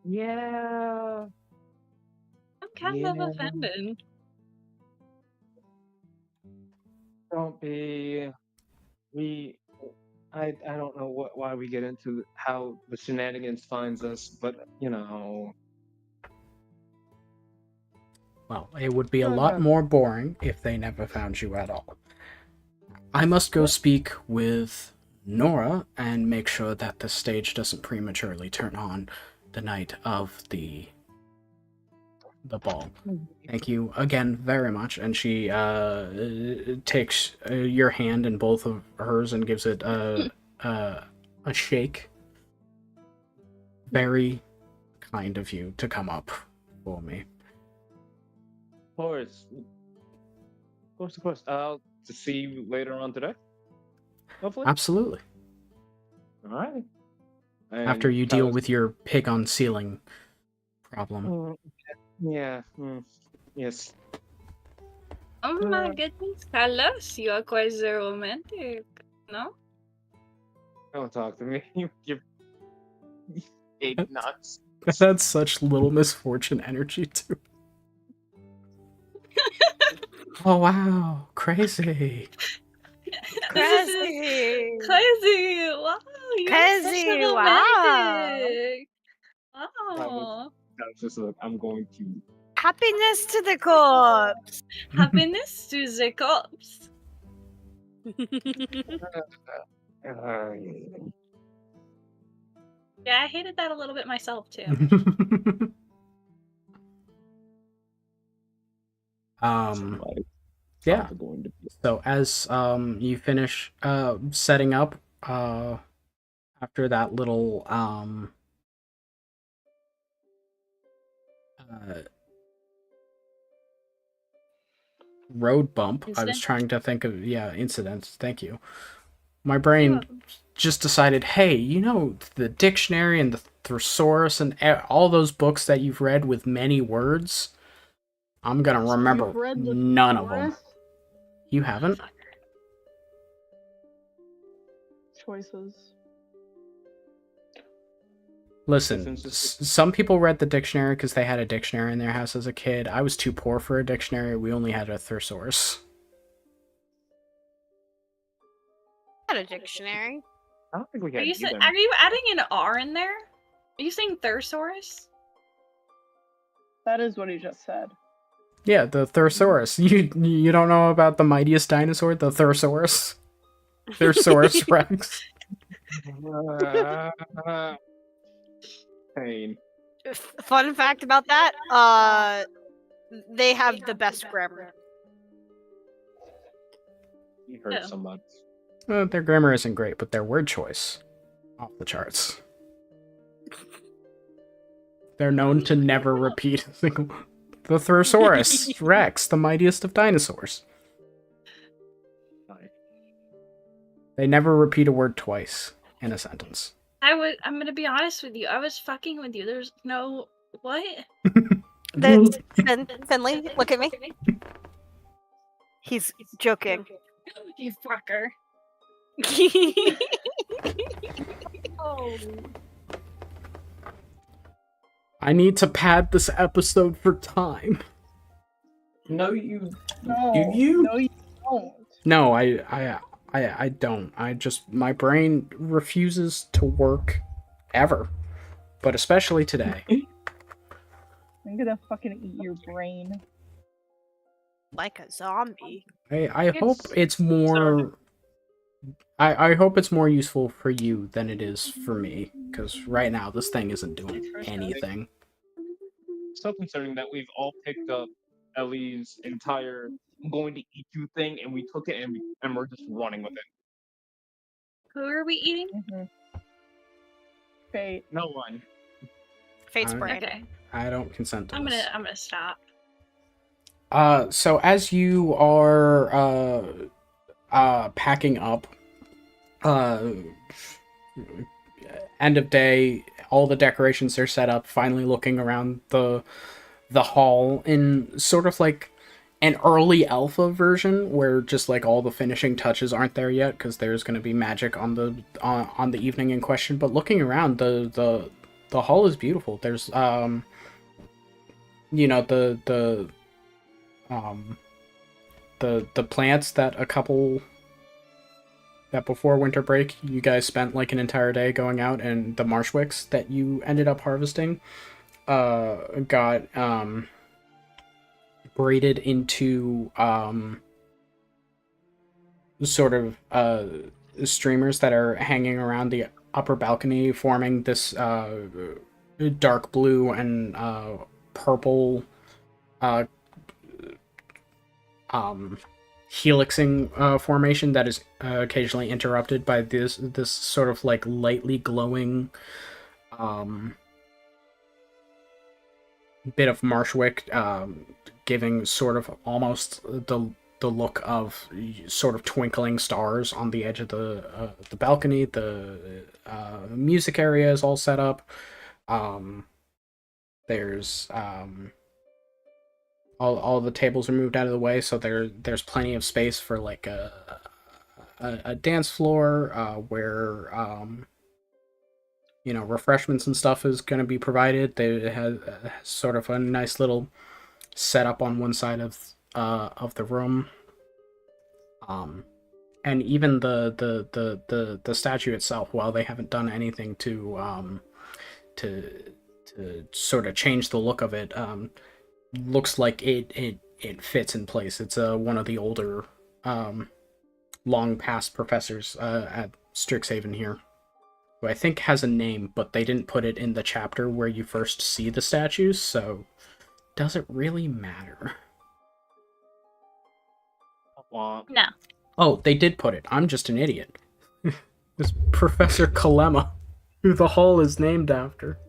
Yeah. I'm kind of offended. Don't be. I don't know why we get into how the shenanigans finds us, but you know. Well, it would be a lot more boring if they never found you at all. I must go speak with Nora and make sure that the stage doesn't prematurely turn on the night of the ball. Thank you again very much. And she takes your hand in both of hers and gives it a shake. Very kind of you to come up for me. Of course. I'll to see you later on today. Hopefully. Absolutely. All right. After you deal with your pig on ceiling problem. Yeah. Yes. Oh my goodness, Carlos, you are quite the romantic, no? Don't talk to me. You're eight nuts. That's such little misfortune energy too. Oh wow, crazy. Crazy. Crazy! Wow, you're such Crazy, a wow. romantic! That Wow. was just I'm going to. Happiness to the corpse. Happiness to the cops. Yeah, I hated that a little bit myself too. Yeah. So as you finish setting up after that little road bump, I was trying to think of incidents. Thank you. My brain just decided, hey, you know the dictionary and the thesaurus and all those books that you've read with many words? I'm gonna remember none of them. You haven't? Choices. Listen, some people read the dictionary because they had a dictionary in their house as a kid. I was too poor for a dictionary. We only had a thesaurus. Not a dictionary. I don't think we Are had you, either. are you adding an R in there? Are you saying thesaurus? That is what he just said. Yeah, the thesaurus. You don't know about the mightiest dinosaur, the thesaurus? Thesaurus Rex. Pain. Fun fact about that, they have the best grammar. You heard somebody. Their grammar isn't great, but their word choice, off the charts. They're known to never repeat a single... The Therosaurus Rex, the mightiest of dinosaurs. They never repeat a word twice in a sentence. I'm gonna be honest with you. I was fucking with you. There's no what? Finley, look at me. He's joking. You fucker. Oh. I need to pad this episode for time. No, you. No. Do you? No, you don't. No, I don't. My brain refuses to work ever, but especially today. I'm gonna fucking eat your brain. Like a zombie. I hope it's more. I hope it's more useful for you than it is for me, because right now this thing isn't doing anything. So concerning that we've all picked up Ellie's entire "I'm going to eat you" thing, and we took it and we're just running with it. Who are we eating? Fate. No one. Fate's Alright. brain. Okay. I don't consent to this. I'm gonna stop. So as you are packing up, end of day, all the decorations are set up, finally looking around the hall in sort of like an early alpha version where just like all the finishing touches aren't there yet because there's going to be magic on the evening in question. But looking around, the hall is beautiful. There's you know, the plants that before winter break you guys spent like an entire day going out, and the marsh wicks that you ended up harvesting got braided into sort of streamers that are hanging around the upper balcony, forming this dark blue and purple helixing formation that is occasionally interrupted by this sort of like lightly glowing bit of marshwick, giving sort of almost the look of sort of twinkling stars on the edge of the balcony. The music area is all set up. There's all the tables are moved out of the way, so there's plenty of space for like a dance floor where you know, refreshments and stuff is going to be provided. It has sort of a nice little setup on one side of the room, and even the statue itself, while they haven't done anything to sort of change the look of it, looks like it fits in place. It's one of the older long past professors at Strixhaven here, who I think has a name, but they didn't put it in the chapter where you first see the statues, so does it really matter? No. Oh, they did put it. I'm just an idiot. It's Professor Kalema, who the hall is named after.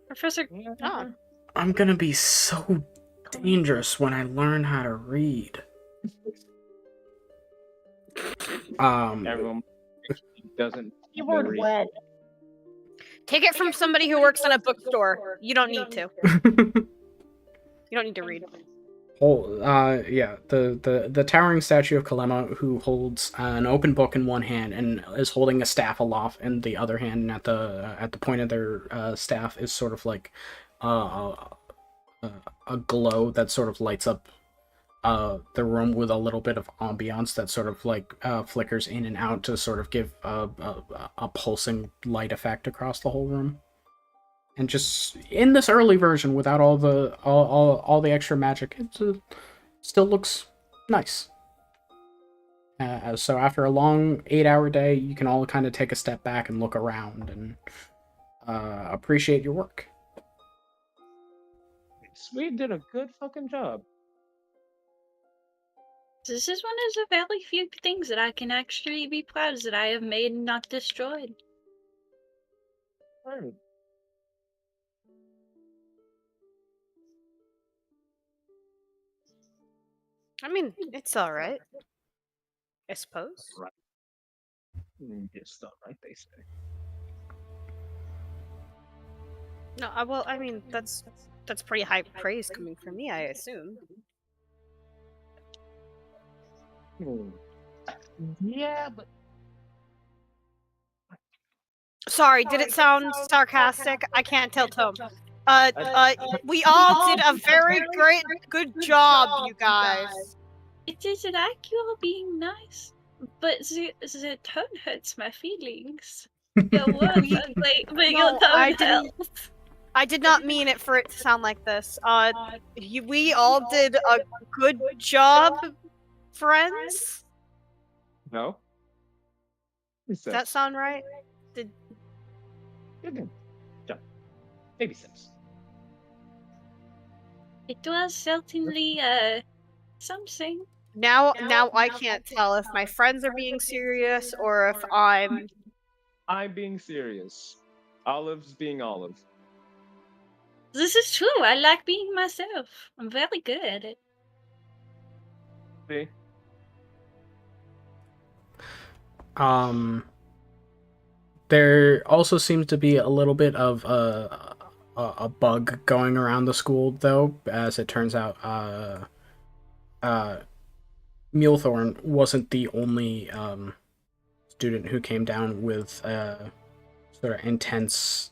Professor. Oh. I'm gonna be so dangerous when I learn how to read. Everyone doesn't. Keyword read. wed. Take it from somebody who works in a bookstore. You don't need to. You don't need to read. Yeah, the towering statue of Kalema, who holds an open book in one hand and is holding a staff aloft in the other hand, and at the point of their staff is sort of like a glow that sort of lights up the room with a little bit of ambiance that sort of like flickers in and out to sort of give a pulsing light effect across the whole room. And just in this early version, without all the extra magic, it still looks nice. So after a long 8-hour day, you can all kind of take a step back and look around and appreciate your work. We did a good fucking job. This is one of the very few things that I can actually be proud of that I have made and not destroyed. Alright. I mean, it's all right. I suppose. Right. Yes, not right, they say. No, well, I mean, that's pretty high praise coming from me, I assume. Yeah, but Sorry, did it sound sarcastic? I can't tell, Tom. We all did a very good job, you guys. It is like you're being nice, but the tone hurts my feelings. Your words are great, but your No, tone helps. I did not mean it for it to sound like this. We all did a good job, friends. no. Does that sound right? Good job. Baby steps. It was certainly something. Now I can't tell if my friends are being serious or if I'm being serious. Olive's being Olive. This is true. I like being myself. I'm very good at it. See? There also seems to be a little bit of a bug going around the school, though, as it turns out. Mulethorn wasn't the only student who came down with sort of intense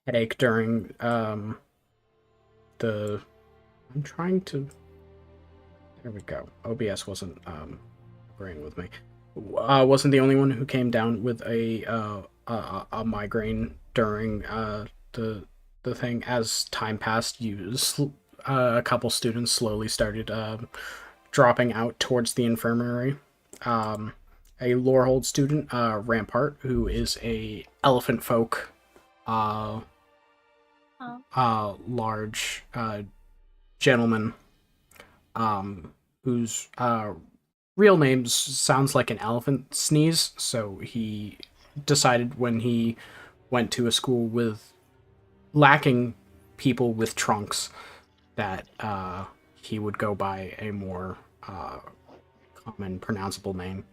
headache during the. I'm trying to. There we go. OBS wasn't agreeing with me. Wasn't the only one who came down with a migraine during the thing. As time passed, a couple students slowly started dropping out towards the infirmary. A Lorehold student, Rampart, who is a elephant folk, large gentleman, whose real name sounds like an elephant sneeze, so he decided when he went to a school with lacking people with trunks that he would go by a more common pronounceable name.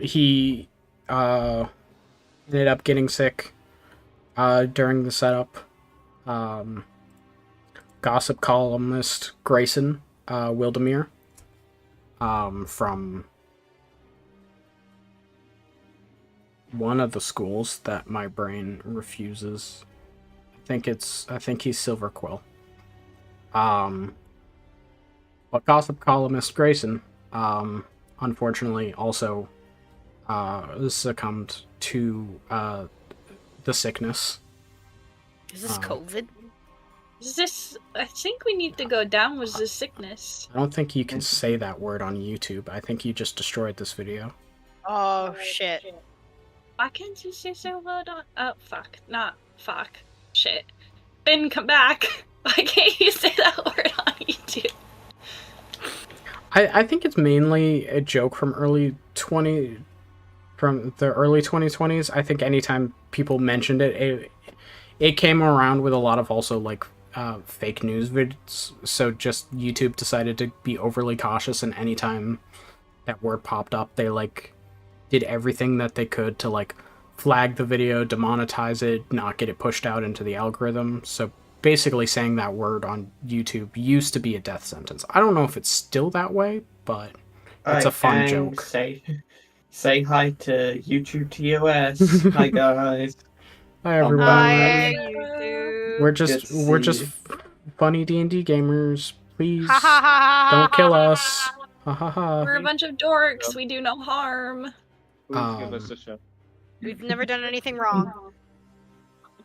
He ended up getting sick during the setup. Gossip columnist Grayson Wildemere from one of the schools that my brain refuses. I think he's Silverquill. But gossip columnist Grayson, unfortunately, also succumbed to the sickness. Is this COVID? I think we need to go down with the sickness. I don't think you can say that word on YouTube. I think you just destroyed this video. Oh shit. Why can't you say that word on? Oh fuck, not fuck, shit. Ben, come back. Why can't you say that word on YouTube? I think it's mainly a joke from the early 2020s. I think anytime people mentioned it came around with a lot of also like fake news vids. So just YouTube decided to be overly cautious, and anytime that word popped up, they like did everything that they could to like flag the video, demonetize it, not get it pushed out into the algorithm. So basically saying that word on YouTube used to be a death sentence. I don't know if it's still that way, but it's a fun joke. Say hi to YouTube TOS. Hi guys. Hi everybody. Hi, YouTube. We're just funny D&D gamers. Please don't kill us. Ha ha ha. We're a bunch of dorks. We do no harm. Please give us a show. We've never done anything wrong.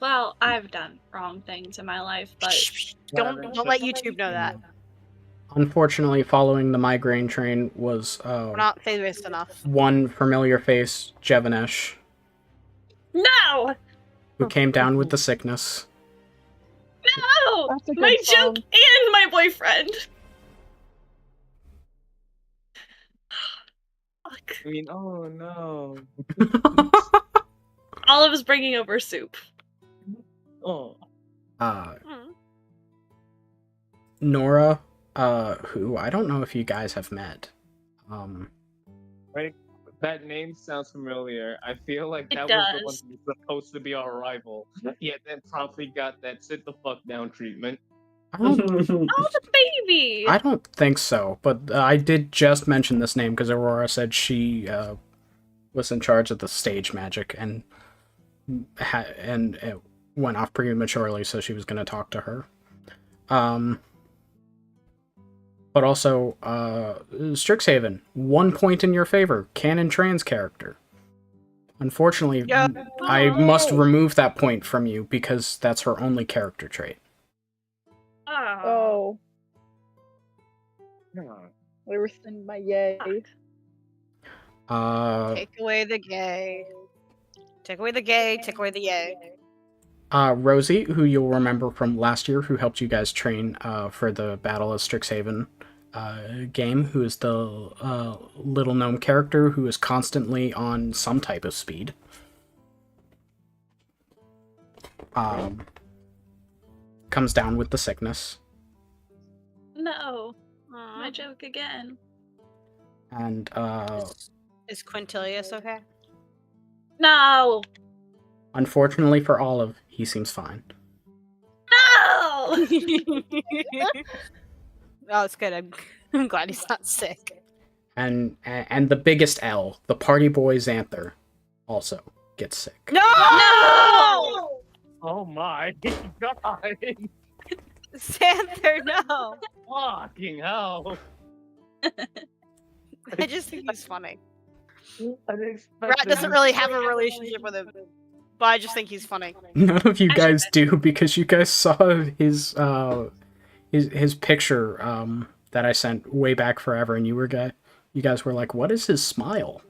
Well, I've done wrong things in my life, but Don't let YouTube know that. Unfortunately, following the migraine train was We're not famous enough. one familiar face, Jevanesh, no, who came down with the sickness. no, That's a good my song. joke and my boyfriend. fuck. I mean, oh no. Olive is bringing over soup. Oh. Hmm. Nora, who I don't know if you guys have met. Right? That name sounds familiar. I feel like It that was the one does. who was supposed to be our rival, yet then promptly got that sit the fuck down treatment. I don't, Oh, the baby! I don't think so, but I did just mention this name because Aurora said she was in charge of the stage magic and it went off prematurely, so she was going to talk to her. But also, Strixhaven, 1 point in your favor, canon trans character. Unfortunately, Yeah. I must remove that point from you because that's her only character trait. Oh. Oh, they rescind my yay. Take away the gay. Take away the gay. Take away the yay. Rosie, who you'll remember from last year, who helped you guys train for the Battle of Strixhaven game, who is the little gnome character who is constantly on some type of speed. Comes down with the sickness. No. My joke again. And Is Quintilius okay? No! unfortunately for Olive, he seems fine. No! Oh, it's good. I'm glad he's not sick. And the biggest L, the party boy Xanther, also gets sick. No! Oh my god! Xanther, no! Fucking hell! I just think he's funny. I didn't expect Rat that doesn't you- really have a relationship with him, but I just think he's funny. None of you guys do because you guys saw his picture that I sent way back forever, and you guys were like, "What is his smile?"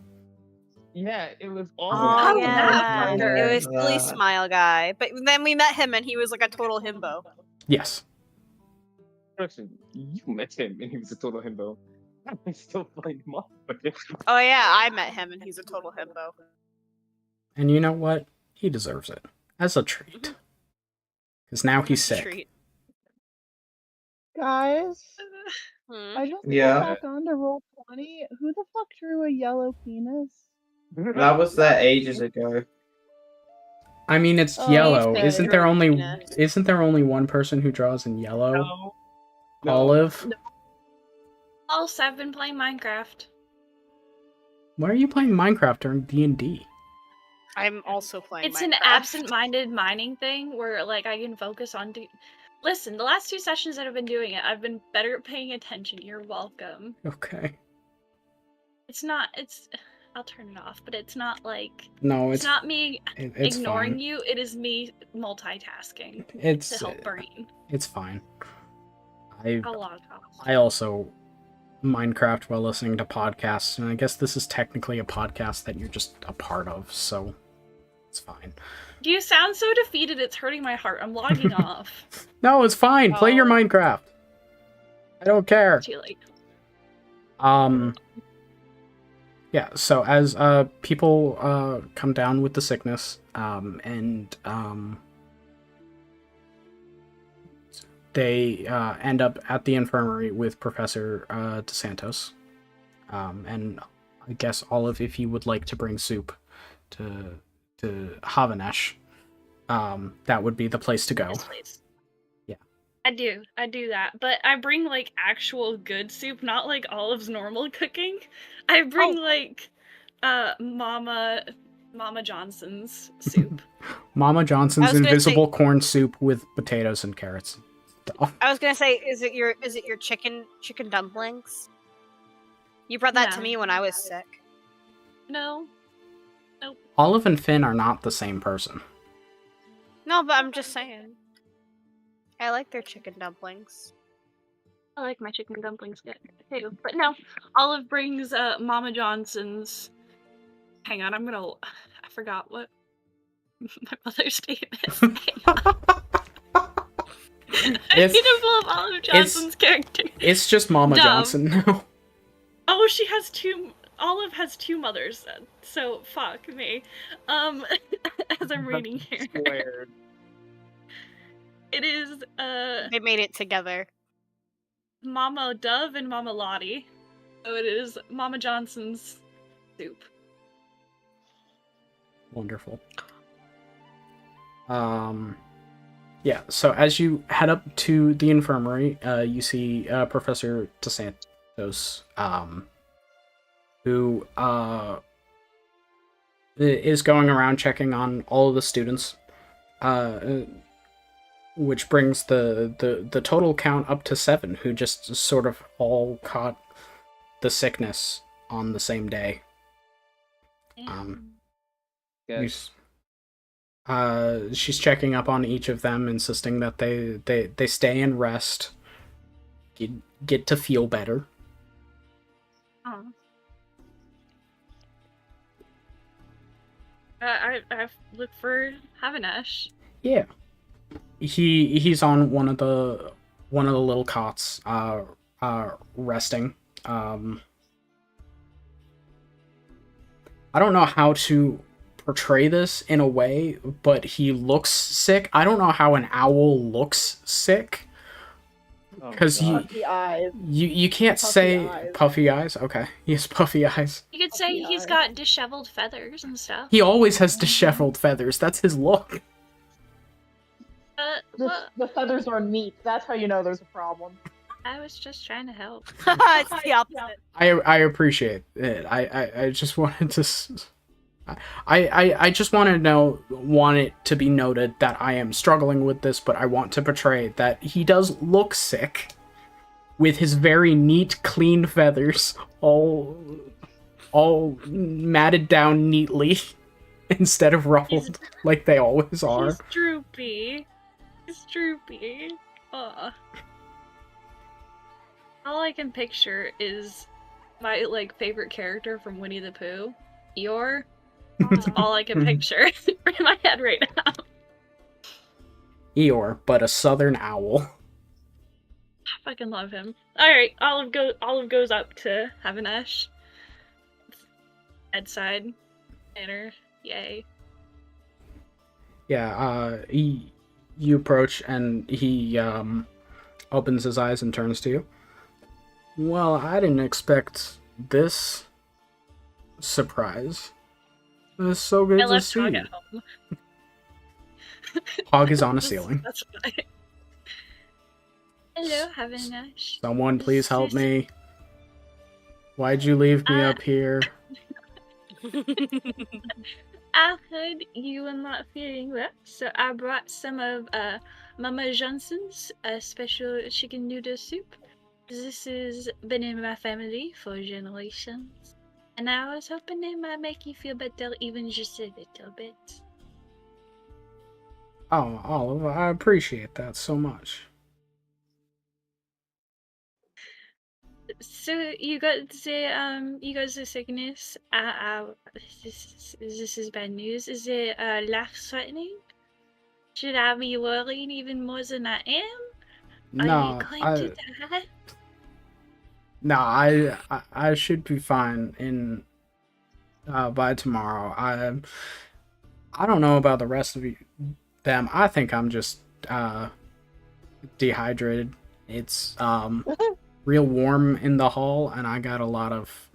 Yeah, it was Oh, awesome. yeah. fucker. It was Silly Smile Guy. But then we met him and he was like a total himbo. Yes. Person, you met him and he was a total himbo. I still find him off, but Oh yeah, I met him and he's a total himbo. And you know what? He deserves it. As a treat. Because now he's sick. Treat. Guys, Hmm. I just Yeah. got back on to roll 20. Who the fuck drew a yellow penis? That was that ages ago. I mean, it's Oh, yellow. okay. Isn't there only one person who draws in yellow? No. Olive? Also, I've been playing Minecraft. Why are you playing Minecraft during D&D? I'm also playing It's an Minecraft. absent-minded mining thing where, like, I can focus on... Listen, the last 2 sessions that I've been doing it, I've been better at paying attention. You're welcome. Okay. It's not... I'll turn it off, but it's not, like... No, It's not me it's ignoring fine. you, it is me multitasking It's to help Brain. it's fine. I'll log off. I also Minecraft while listening to podcasts, and I guess this is technically a podcast that you're just a part of, so it's fine. You sound so defeated, it's hurting my heart. I'm logging off. No, it's fine. Play your Oh. Minecraft. I don't care. Too late. Yeah, so as people come down with the sickness, and they end up at the infirmary with Professor DeSantos. And I guess Olive, if you would like to bring soup to Havanesh, that would be the place to go. Yes, please. Yeah. I do that. But I bring, like, actual good soup, not like Olive's normal cooking. I bring, like, Mama Johnson's soup. Mama I Johnson's was gonna invisible corn soup with potatoes and carrots. I was gonna say, is it your chicken dumplings? You brought that to No. me when I was sick. No. Olive and Finn are not the same person. No, but I'm just saying. I like their chicken dumplings. I like my chicken dumplings good too. But no, Olive brings Mama Johnson's. Hang on, I forgot what my mother's name is. Hang on. I need to pull up Olive Johnson's character. It's just Mama Dumb. Johnson now. Oh, she has two. Olive has two mothers, so fuck me. As I'm reading here. Squared. It is, They made it together. Mama Dove and Mama Lottie. So it is Mama Johnson's soup. Wonderful. Yeah, so as you head up to the infirmary, you see Professor DeSantos, who is going around checking on all of the students, which brings the total count up to 7, who just sort of all caught the sickness on the same day. Yes. She's checking up on each of them, insisting that they stay and rest, get to feel better. Oh. I look for Havenash. Yeah, he's on one of the little cots, resting. I don't know how to portray this in a way, but he looks sick. I don't know how an owl looks sick, because Puffy eyes. you can't Puffy say eyes. puffy eyes. Okay, he has puffy eyes. You could say Puffy he's eyes. got disheveled feathers and stuff. He always has disheveled feathers. That's his look. The feathers are neat. That's how you know there's a problem. I was just trying to help. It's the opposite. I appreciate it. I just wanted to. I just want it to be noted that I am struggling with this, but I want to portray that he does look sick, with his very neat, clean feathers, all matted down neatly, instead of ruffled like they always are. He's droopy. He's droopy. All I can picture is my favorite character from Winnie the Pooh, Eeyore. That's all I can picture in my head right now. Eeyore, but a southern owl. I fucking love him. Alright, Olive goes up to Havenash. Bedside. Manner. Yay. Yeah, you approach and he opens his eyes and turns to you. Well, I didn't expect this surprise. It's so good I to left see Hog you. at home. Hog is on a ceiling. That's fine. Hello, Havenash. Someone please help Sis- me. Why'd you leave me up here? I heard you were not feeling well, so I brought some of Mama Johnson's special chicken noodle soup. This has been in my family for generations, and I was hoping it might make you feel better even just a little bit. Oh, Olive, I appreciate that so much. So you got the sickness. This is bad news. Is it life-threatening? Should I be worrying even more than I am? Are you going to die? No, I should be fine by tomorrow. I don't know about the rest of them. I think I'm just dehydrated. It's real warm in the hall, and I got a lot of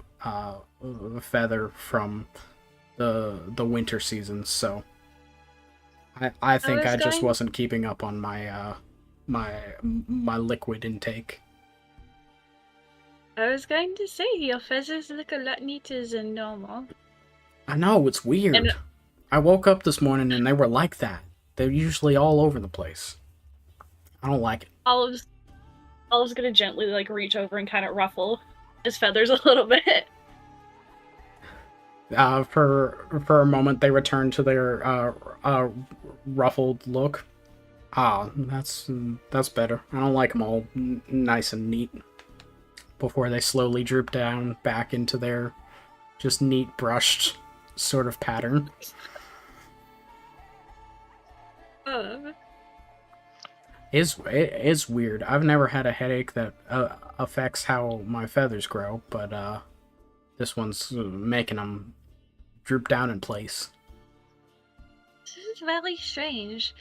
feather from the winter season, so I think I just wasn't keeping up on my my liquid intake. I was going to say, your feathers look a lot neater than normal. I know, it's weird. And- I woke up this morning and they were like that. They're usually all over the place. I don't like it. Olive's gonna gently reach over and kind of ruffle his feathers a little bit. For a moment, they return to their ruffled look. That's better. I don't like them all nice and neat. Before they slowly droop down back into their just neat brushed sort of pattern. It's weird. I've never had a headache that affects how my feathers grow, but This one's making them droop down in place. This is very strange.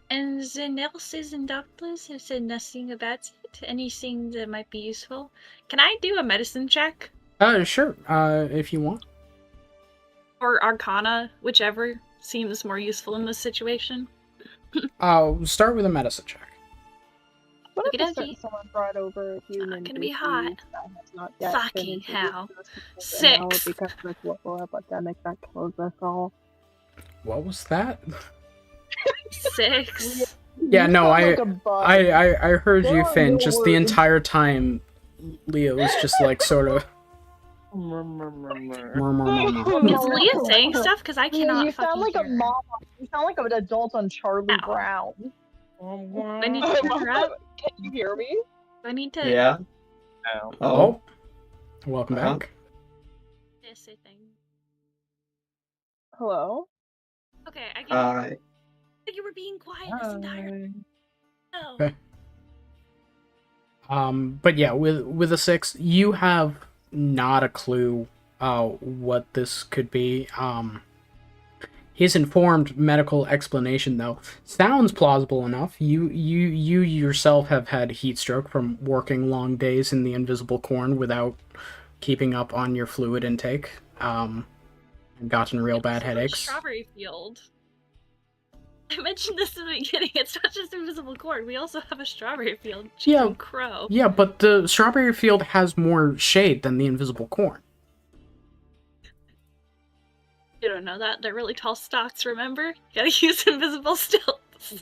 And the nurses and doctors have said nothing about it, anything that might be useful. Can I do a medicine check? Sure, if you want. Or Arcana, whichever seems more useful in this situation. I'll start with a medicine check. What if Okey-dokey. someone brought over a human? gonna be disease hot. that has not yet Fucking been introduced hell. to us because now 6. because of this local epidemic that kills us all. What was that? 6. Yeah, You no, sound I like a bug. I heard There you, are Finn. no Just the words. entire time, Leo was just like sort of. Is Leah saying stuff? Because I cannot You fucking sound like hear a her. mom. You sound like an adult on Charlie Ow. Brown. I need to turn her up. Can you hear me? Do I need to Yeah. Ow. Oh, welcome Uh-huh. back. this a thing? Hello? Okay, I can Hi. you were being quiet this entire no. Okay. But yeah, with a 6, you have not a clue what this could be. His informed medical explanation, though, sounds plausible enough. You yourself have had heat stroke from working long days in the invisible corn without keeping up on your fluid intake. And gotten real bad So, like, headaches. Strawberry field. I mentioned this in the beginning. It's not just invisible corn. We also have a strawberry field. Yeah. From Crow. Yeah, but the strawberry field has more shade than the invisible corn. You don't know that. They're really tall stalks, remember? You gotta use invisible stilts.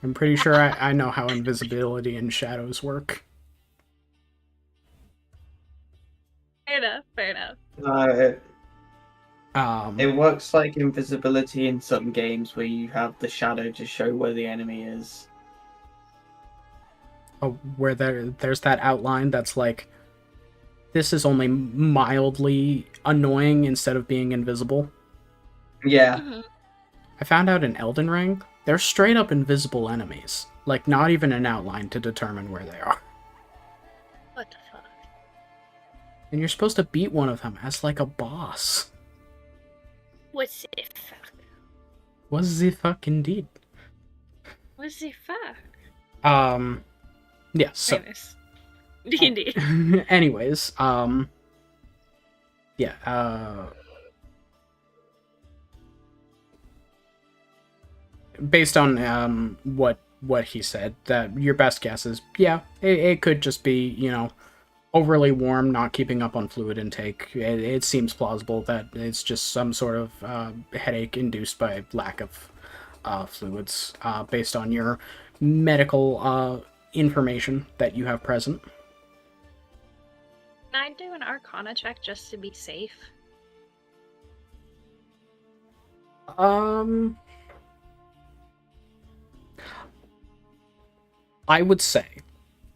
I'm pretty sure I know how invisibility and shadows work. Fair enough, fair enough. It works like invisibility in some games where you have the shadow to show where the enemy is. Where there's that outline that's like, this is only mildly annoying instead of being invisible. Yeah. Mhm. I found out in Elden Ring, they're straight up invisible enemies. Like, not even an outline to determine where they are. What the fuck? And you're supposed to beat one of them as, like, a boss. What's the fuck? What the fuck indeed? What's the fuck? Yeah, so... Famous. D&D. Anyways, based on what he said, that your best guess is, yeah, it could just be, you know, overly warm, not keeping up on fluid intake. It seems plausible that it's just some sort of headache induced by lack of fluids, based on your medical information that you have present. Can I do an Arcana check just to be safe? I would say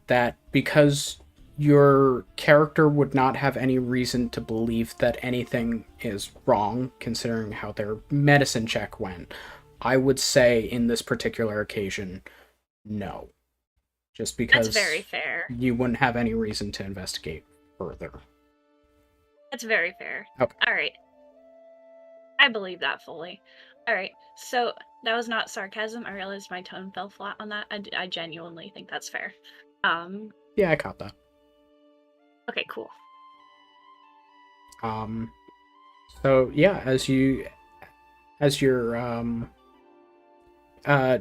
that because your character would not have any reason to believe that anything is wrong, considering how their medicine check went, I would say in this particular occasion, no. Just because That's very fair. you wouldn't have any reason to investigate further. That's very fair. Okay. Alright. I believe that fully. Alright, so that was not sarcasm. I realized my tone fell flat on that. I genuinely think that's fair. Yeah, I caught that. Okay, cool. So yeah, as you're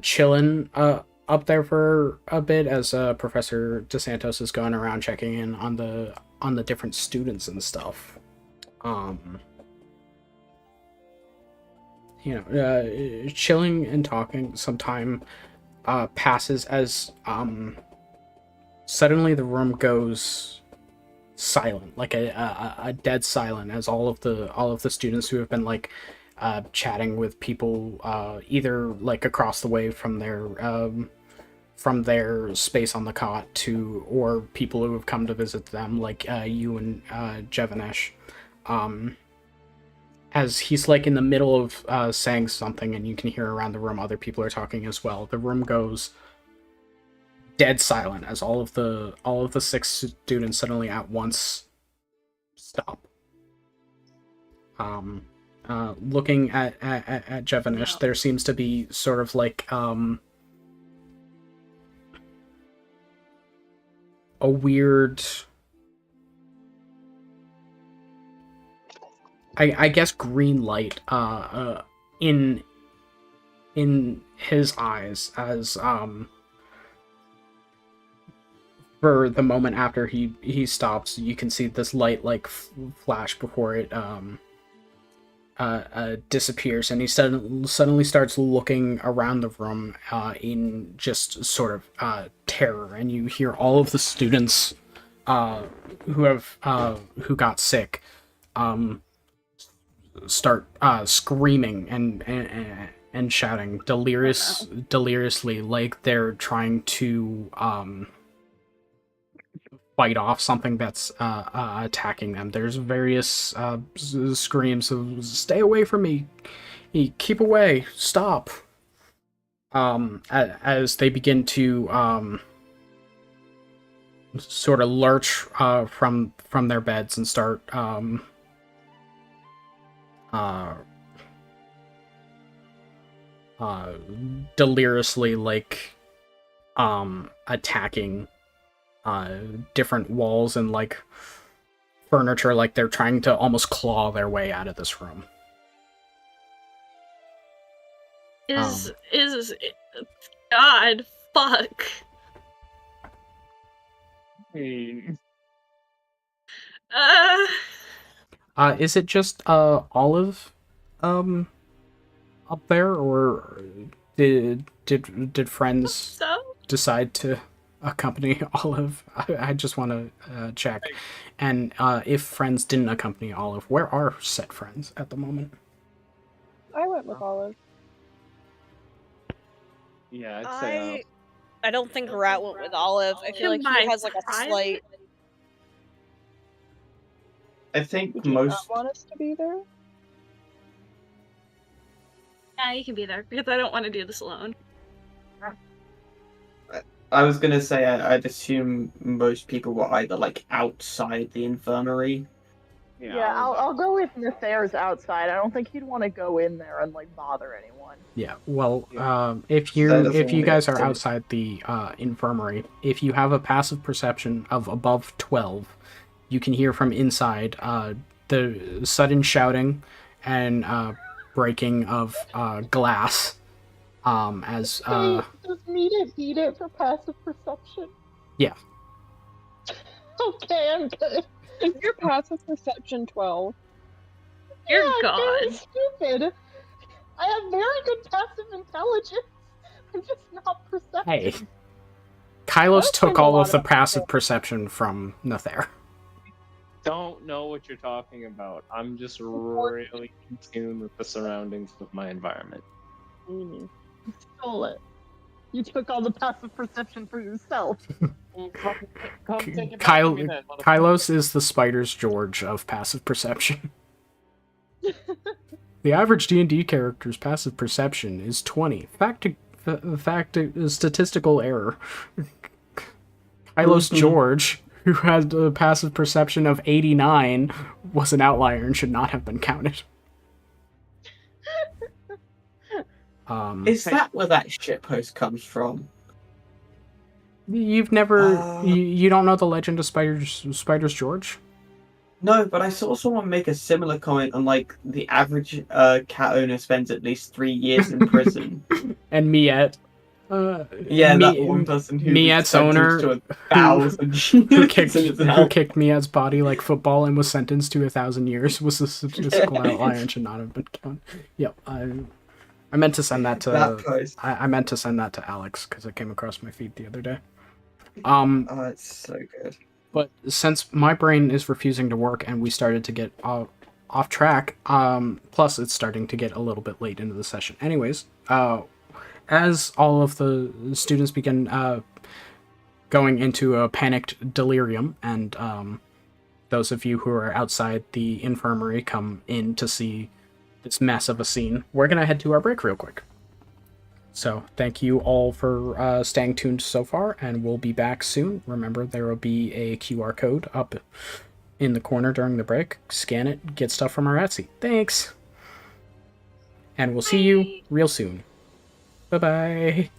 chilling up there for a bit, as Professor DeSantos is going around checking in on the different students and stuff. Chilling and talking, some time passes as suddenly the room goes silent, like a dead silent, as all of the students who have been like chatting with people either like across the way from their space on the cot or people who have come to visit them, like you and Jevanesh, as he's like in the middle of saying something, and you can hear around the room other people are talking as well. The room goes dead silent as all of the 6 students suddenly at once stop. Looking at Jevanish, there seems to be sort of like a weird, I guess, green light in his eyes as for the moment after he stops, you can see this light like flash before it disappears, and he suddenly starts looking around the room in just sort of terror, and you hear all of the students who got sick start screaming and shouting deliriously, like they're trying to fight off something that's attacking them. There's various screams of "Stay away from me! Keep away! Stop!" As they begin to sort of lurch from their beds and start deliriously like attacking different walls and like furniture, like they're trying to almost claw their way out of this room. Is God fuck. Is it just Olive up there, or did friends So? decide to accompany Olive? I just want to check. And if friends didn't accompany Olive, where are said friends at the moment? I went with Olive. Yeah, I'd say. I don't think Rat went with Olive. I feel like My he has like a private- slight. I think Would you most. not want us to be there? Yeah, you can be there because I don't want to do this alone. I was gonna say I'd assume most people were either like outside the infirmary. Yeah, I'll go with Nathair's outside. I don't think he'd want to go in there and like bother anyone. Yeah, well, if That you doesn't guys make are sense. outside the infirmary, if you have a passive perception of above 12, you can hear from inside the sudden shouting and breaking of glass as Does beat it for passive perception? Yeah. Okay, I'm good. Is your passive perception 12? Dear Yeah, I'm God. very stupid. I have very good passive intelligence. I'm just not perceptive. hey, Kylos I've took seen a all lot of the of passive people. perception from Nathair. Don't know what you're talking about. I'm just really in tune with the surroundings of my environment. You stole it. You took all the passive perception for yourself. Come take it back from me then, motherfucker. Kylos is the Spider's George of passive perception. The average D&D character's passive perception is 20. Statistical error. Kylos George, who had a passive perception of 89, was an outlier and should not have been counted. Is that where that shitpost comes from? You've never... you don't know the legend of Spider's George? No, but I saw someone make a similar comment on like the average cat owner spends at least 3 years in prison. And Miette. Yeah, that one person who Miette's was sentenced owner to 1,000 who kicked years in who hell. kicked Miette's body like football and was sentenced to 1,000 years was a statistical outlier and should not have been counted. Yep, I meant to send that to That post. I meant to send that to Alex because it came across my feed the other day. Oh, it's so good. But since my brain is refusing to work and we started to get off track, plus it's starting to get a little bit late into the session. Anyways, as all of the students begin going into a panicked delirium, and those of you who are outside the infirmary come in to see this mess of a scene, we're going to head to our break real quick. So thank you all for staying tuned so far, and we'll be back soon. Remember, there will be a QR code up in the corner during the break, scan it, get stuff from our Etsy. Thanks! And we'll see you real soon. Bye-bye!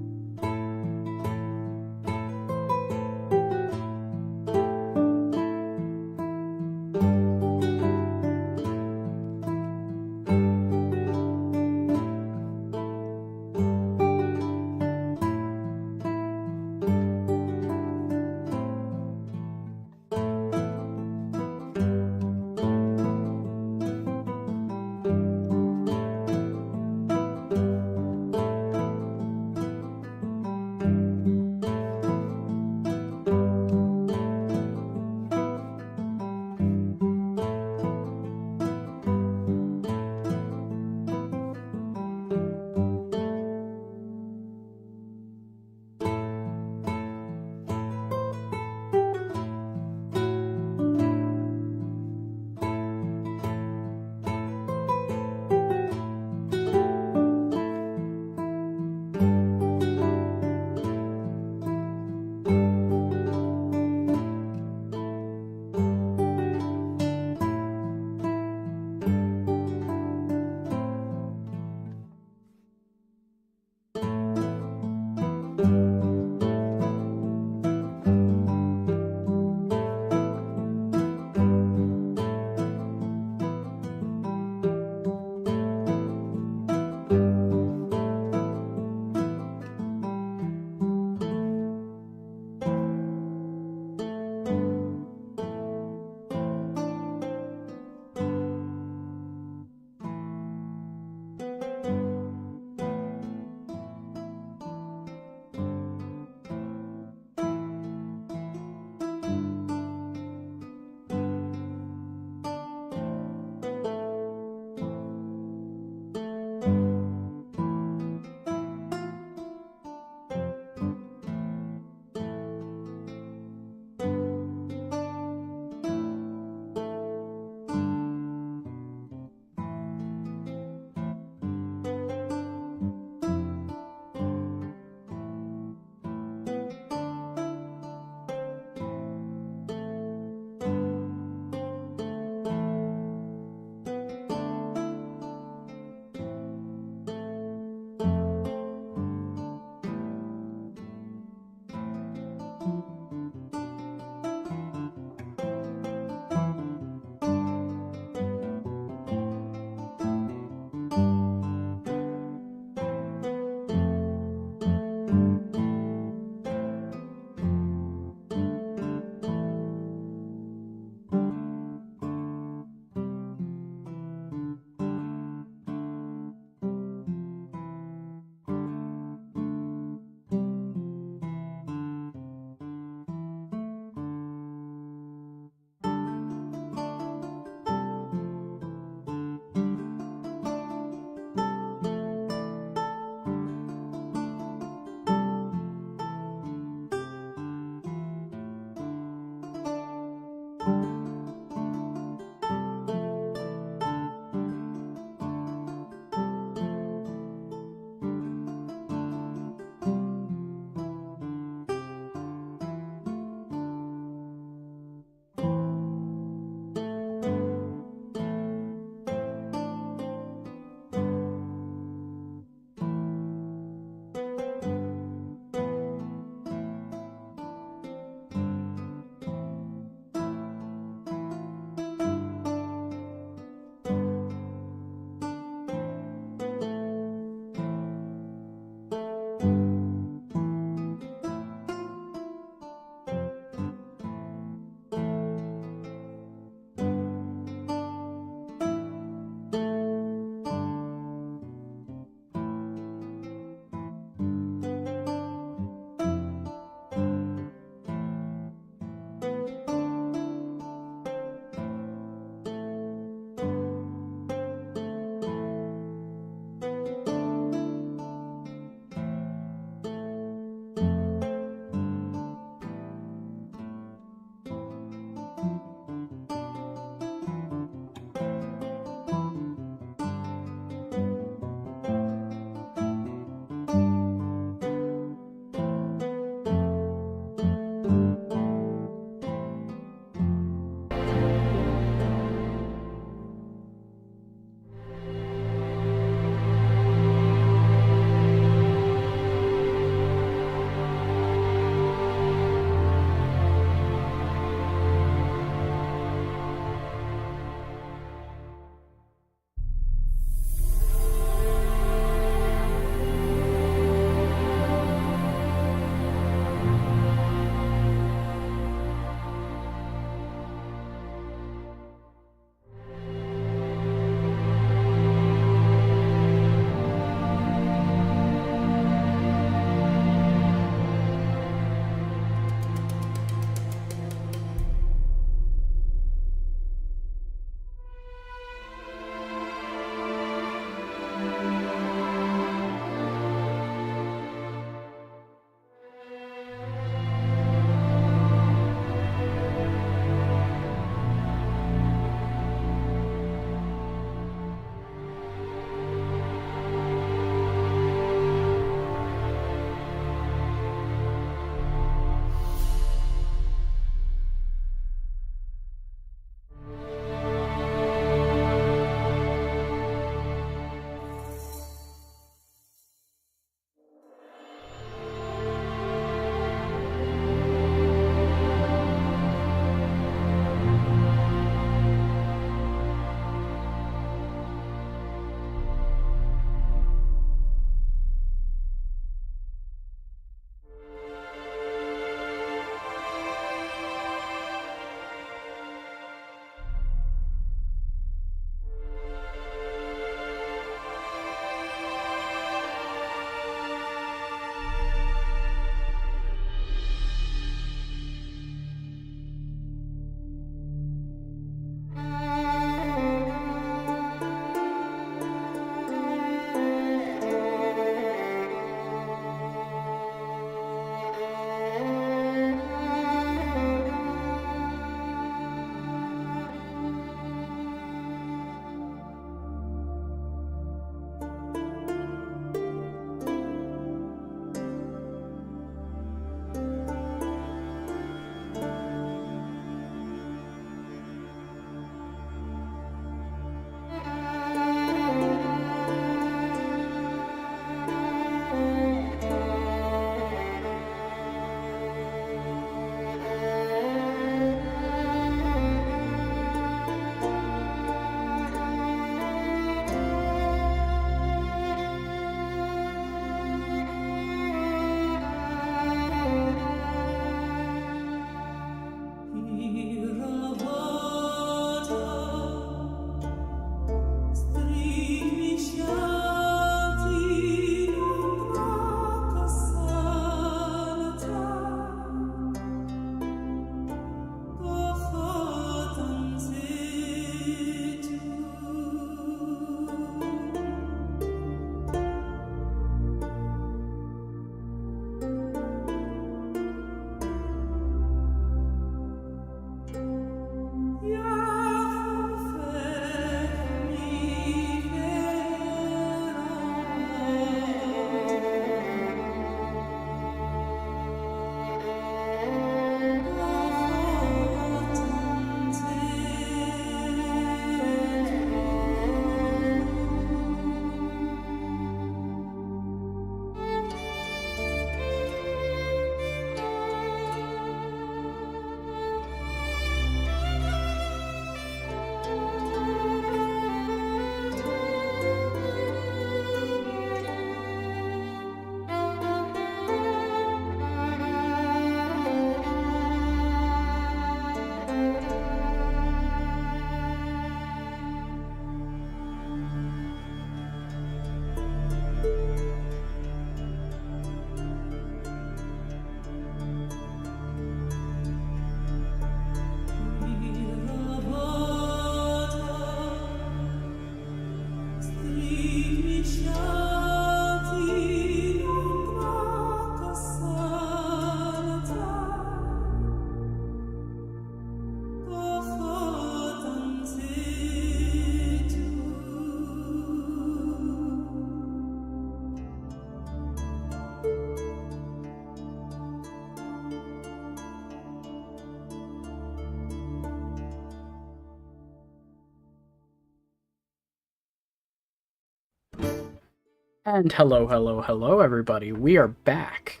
And hello, everybody. We are back.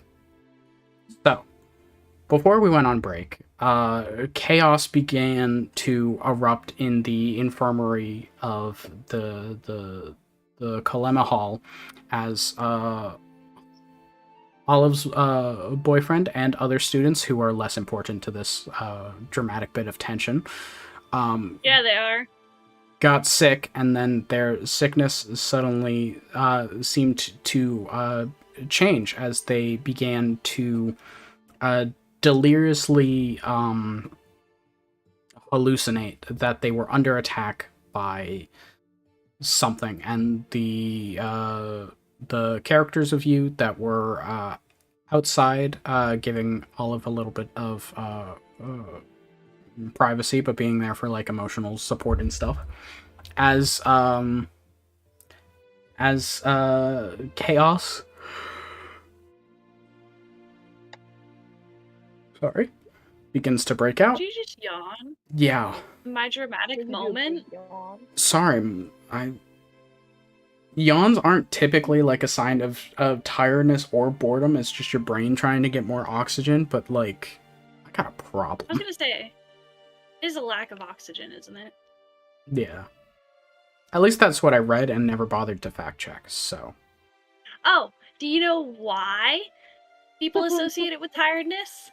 So, before we went on break, chaos began to erupt in the infirmary of the Kalema Hall as Olive's boyfriend and other students who are less important to this dramatic bit of tension. Yeah, they are. Got sick, and then their sickness suddenly seemed to change as they began to deliriously hallucinate that they were under attack by something, and the characters of you that were outside, giving Olive a little bit of privacy, but being there for like emotional support and stuff. As chaos. Sorry. Begins to break out. Did you just yawn? Yeah. My dramatic moment? Sorry, yawns aren't typically like a sign of tiredness or boredom. It's just your brain trying to get more oxygen, but like, I got a I was problem. gonna say, it is a lack of oxygen, isn't it? Yeah. At least that's what I read and never bothered to fact check, so. Oh, do you know why people associate it with tiredness?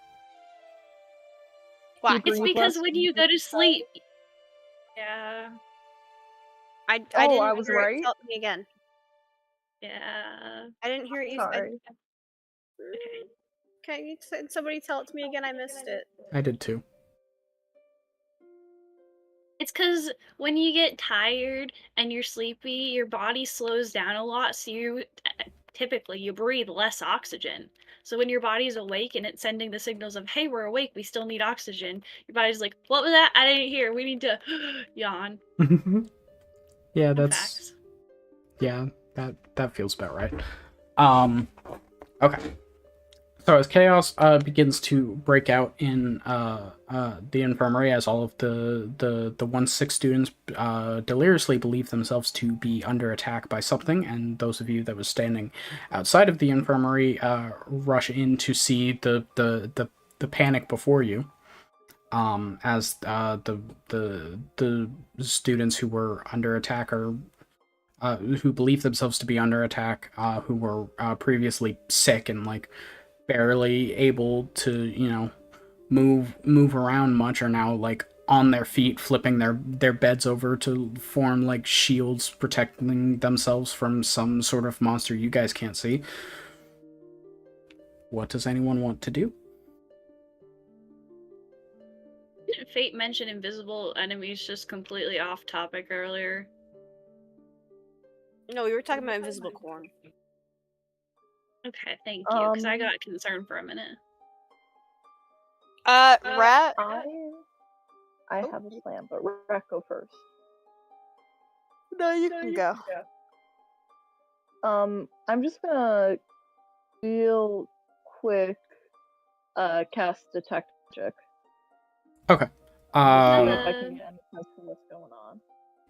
Why? It's because when you go to sleep. Yeah. I Oh, didn't I was hear it. right? Tell me again. Yeah. I didn't hear it. Sorry. Okay, you said somebody tell it to me again. I missed it. I did too. It's because when you get tired and you're sleepy, your body slows down a lot, so you typically you breathe less oxygen. So when your body's awake and it's sending the signals of, hey, we're awake, we still need oxygen, your body's like, what was that? I didn't hear. We need to yawn. Yeah, Fun that's facts. yeah, that feels about right. Okay. So as chaos begins to break out in the infirmary, as all of the 1-6 students deliriously believe themselves to be under attack by something, and those of you that was standing outside of the infirmary rush in to see the panic before you. As the students who were under attack are who believe themselves to be under attack, who were previously sick and like barely able to, move around much, are now like on their feet, flipping their beds over to form like shields protecting themselves from some sort of monster you guys can't see. What does anyone want to do? Didn't Fate mention invisible enemies just completely off topic earlier? No, we were talking about invisible corn. Okay, thank you, because I got concerned for a minute. Rat. I have a plan, but Rat, go first. No, you can go. I'm just gonna real quick cast detect magic. Okay. If I can get any sense of what's going on.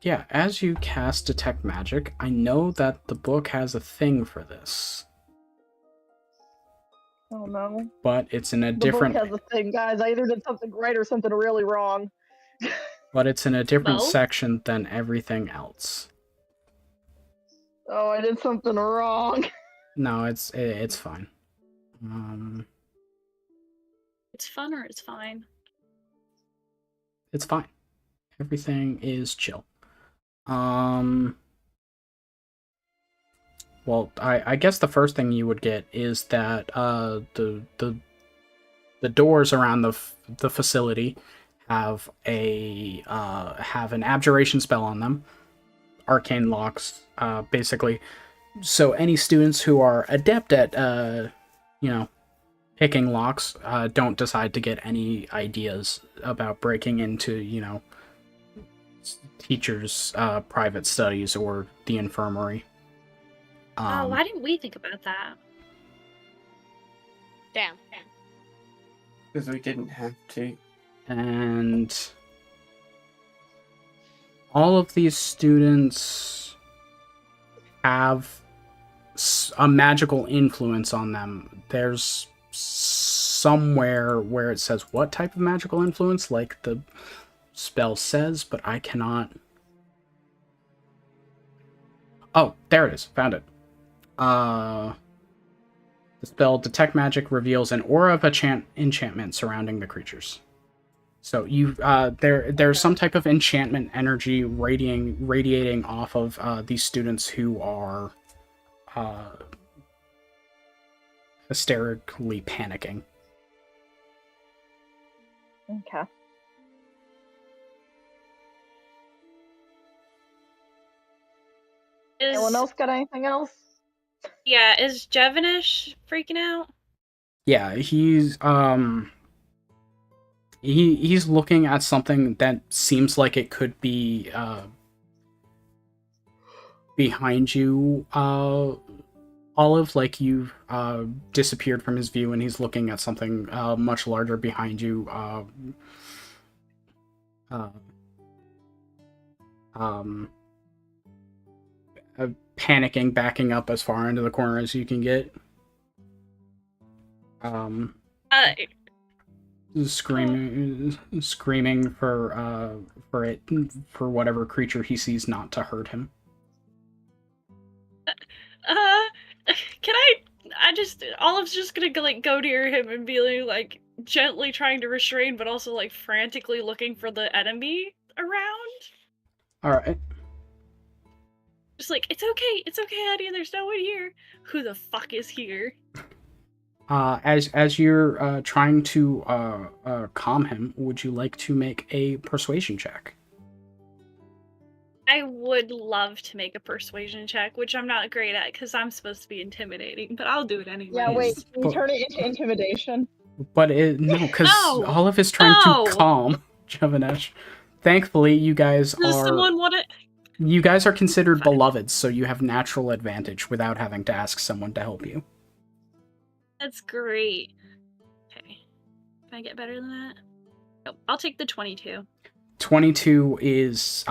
Yeah, as you cast Detect Magic, I know that the book has a thing for this. Oh no. But it's in a The different... book has a thing, guys. I either did something right or something really wrong. But it's in a different Both? section than everything else. Oh, I did something wrong. No, it's fine. It's fun or it's fine? It's fine. Everything is chill. Well, I guess the first thing you would get is that the doors around the facility have an abjuration spell on them, arcane locks, basically. So any students who are adept at picking locks don't decide to get any ideas about breaking into teachers' private studies or the infirmary. Why didn't we think about that? Damn. Because we didn't have to. And all of these students have a magical influence on them. There's somewhere where it says what type of magical influence, like the spell says, but I cannot. Oh, there it is. Found it. The spell Detect Magic reveals an aura of enchantment surrounding the creatures. So you there's some type of enchantment energy radiating off of these students who are hysterically panicking. Okay. Anyone else got anything else? Yeah, is Jevanish freaking out? Yeah, he's looking at something that seems like it could be behind you, Olive, like you've disappeared from his view, and he's looking at something much larger behind you. Panicking, backing up as far into the corner as you can get. Screaming for whatever creature he sees not to hurt him. Can Olive's just gonna go near him and be like gently trying to restrain, but also like frantically looking for the enemy around. All right. Just like, it's okay, Eddie. There's no one here. Who the fuck is here? As you're trying to calm him, would you like to make a persuasion check? I would love to make a persuasion check, which I'm not great at because I'm supposed to be intimidating, but I'll do it anyway. Yeah, wait, can you turn it into intimidation? But no, because Olive is trying to calm Jevanish. Thankfully, you guys You guys are considered beloveds, so you have natural advantage without having to ask someone to help you. That's great. Okay. Can I get better than that? Oh, I'll take the 22. 22 is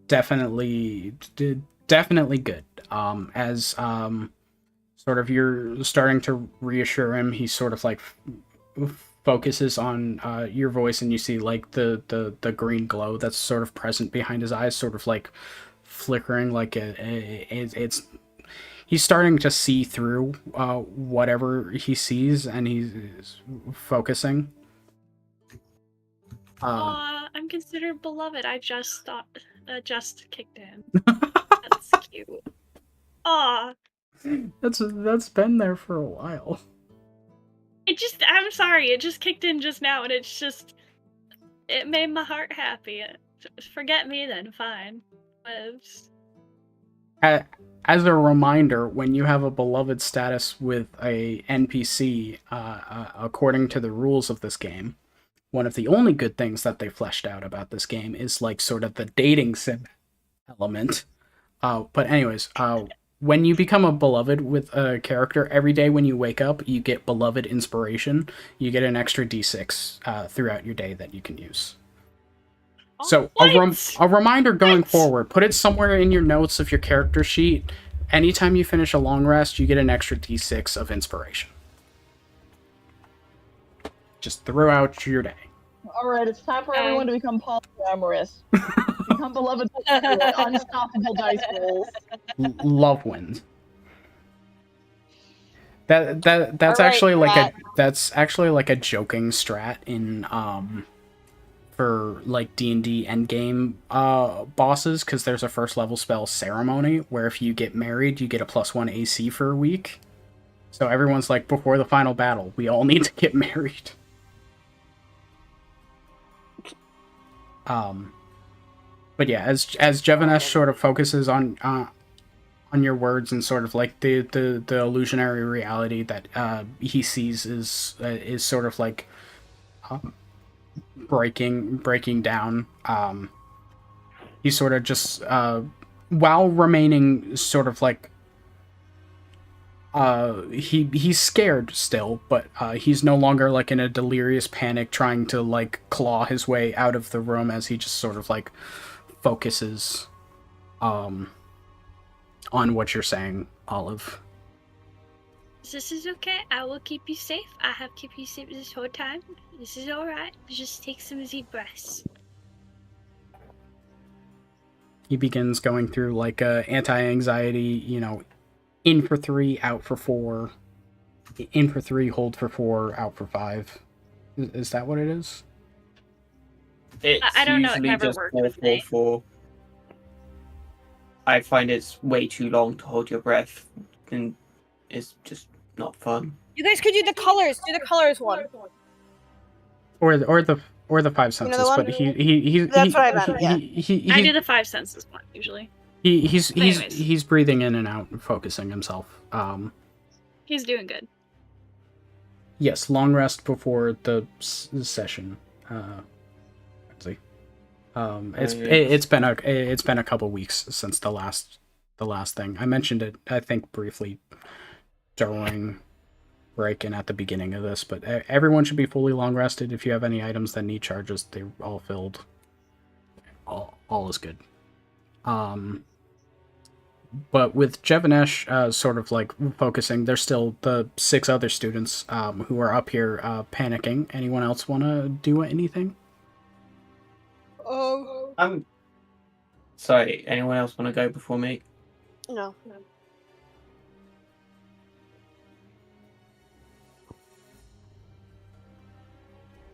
definitely good. As sort of you're starting to reassure him, he sort of like focuses on your voice, and you see like the green glow that's sort of present behind his eyes, sort of like flickering, like it's he's starting to see through whatever he sees, and he's focusing. I'm considered beloved. I just kicked in. That's cute. Aw. That's been there for a while. I'm sorry, it just kicked in just now, and it made my heart happy. Forget me then, fine. Lives. As a reminder, when you have a beloved status with a NPC, according to the rules of this game, one of the only good things that they fleshed out about this game is like sort of the dating sim element. But anyways, when you become a beloved with a character, every day when you wake up, you get beloved inspiration. You get an extra d6 throughout your day that you can use. So a reminder going forward, put it somewhere in your notes of your character sheet. Anytime you finish a long rest, you get an extra d6 of inspiration. Just throughout your day. Alright, it's time for everyone to become polyamorous. Become beloved with unstoppable dice rolls. Love wins. That's All actually right, that's actually like a joking strat in for like D&D endgame bosses, because there's a first level spell, Ceremony, where if you get married, you get a +1 AC for a week. So everyone's like, before the final battle, we all need to get married. But yeah, as Jevanish sort of focuses on your words, and sort of like the illusionary reality that he sees is sort of like breaking down. He sort of just while remaining sort of like he's scared still, but he's no longer like in a delirious panic trying to like claw his way out of the room, as he just sort of like focuses on what you're saying, Olive. This is okay. I will keep you safe. I have kept you safe this whole time. This is alright. Just take some deep breaths. He begins going through like anti-anxiety, in for 3, out for 4, in for 3, hold for 4, out for 5. Is that what it is? It's I don't know, it usually never just worked 4, with 4, me. 4. I find it's way too long to hold your breath, and it's just not fun. You guys could do the colors. Do the colors one. Or the 5 senses, Another one? but he That's what I meant, yeah. I do the 5 senses one usually. Anyways. He's breathing in and out and focusing himself. He's doing good. Yes, long rest before the session. Let's see. It's been a couple weeks since the last thing. I mentioned it, I think, briefly during break and at the beginning of this, but everyone should be fully long rested. If you have any items that need charges, they're all filled. All is good. But with Jevanesh sort of like focusing, there's still the 6 other students who are up here panicking. Anyone else want to do anything? I'm sorry. Anyone else want to go before me? No.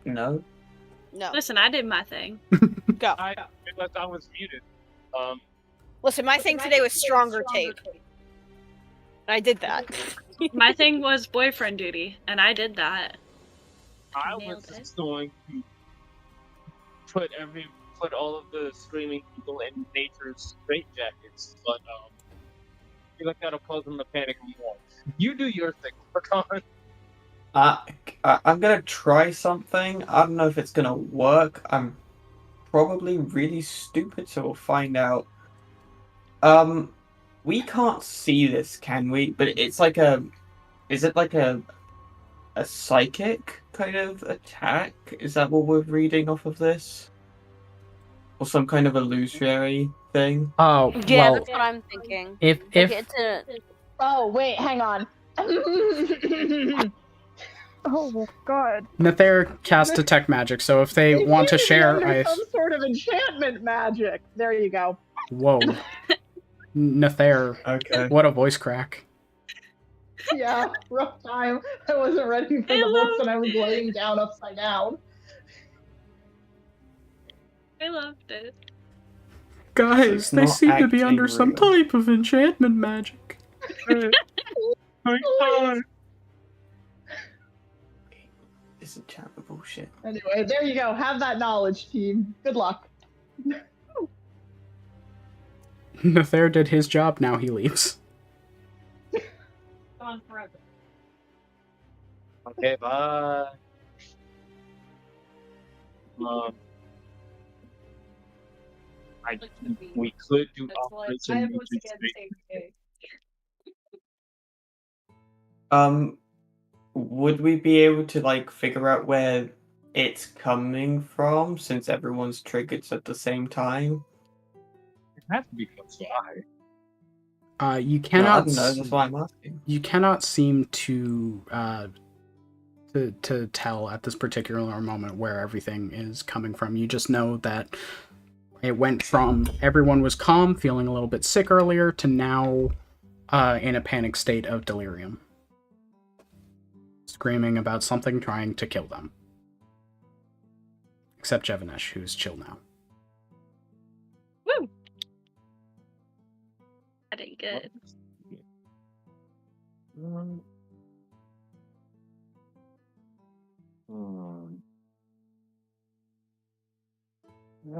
No. No. Listen, I did my thing. Go. I realized I was muted. Listen, my thing today was stronger tape. I did that. My thing was boyfriend duty, and I did that. I Nailed was it. just going to put all of the screaming people in nature's straitjackets, but I feel like that'll cause them to panic more. You do your thing, Rakan. I'm gonna try something. I don't know if it's gonna work. I'm probably really stupid, so we'll find out. We can't see this, can we? But it's like is it like a psychic kind of attack? Is that what we're reading off of this? Or some kind of illusory thing? Oh, Yeah, well, that's what I'm thinking. if Oh, wait, hang on. Oh God. Nether cast detect magic, so if they want to It's share, under some sort of enchantment magic. There you go. Whoa. Nether, Okay. what a voice crack. Yeah, rough time. I wasn't ready for the books and I was laying down upside down. I loved it. Guys, It's they not seem to be actually under some real. type of enchantment magic. This enchantment bullshit. Anyway, there you go. Have that knowledge, team. Good luck. Nether did his job, now he leaves. Gone forever. Okay, bye. We could do Operation Nature's Straitjacket. Would we be able to like figure out where it's coming from since everyone's triggered at the same time? It has to be close by. You No, I cannot don't know, that's why I'm asking. you cannot seem to tell at this particular moment where everything is coming from. You just know that it went from everyone was calm, feeling a little bit sick earlier, to now in a panic state of delirium. Screaming about something trying to kill them. Except Jevanesh, who's chill now. Woo! I did good. Where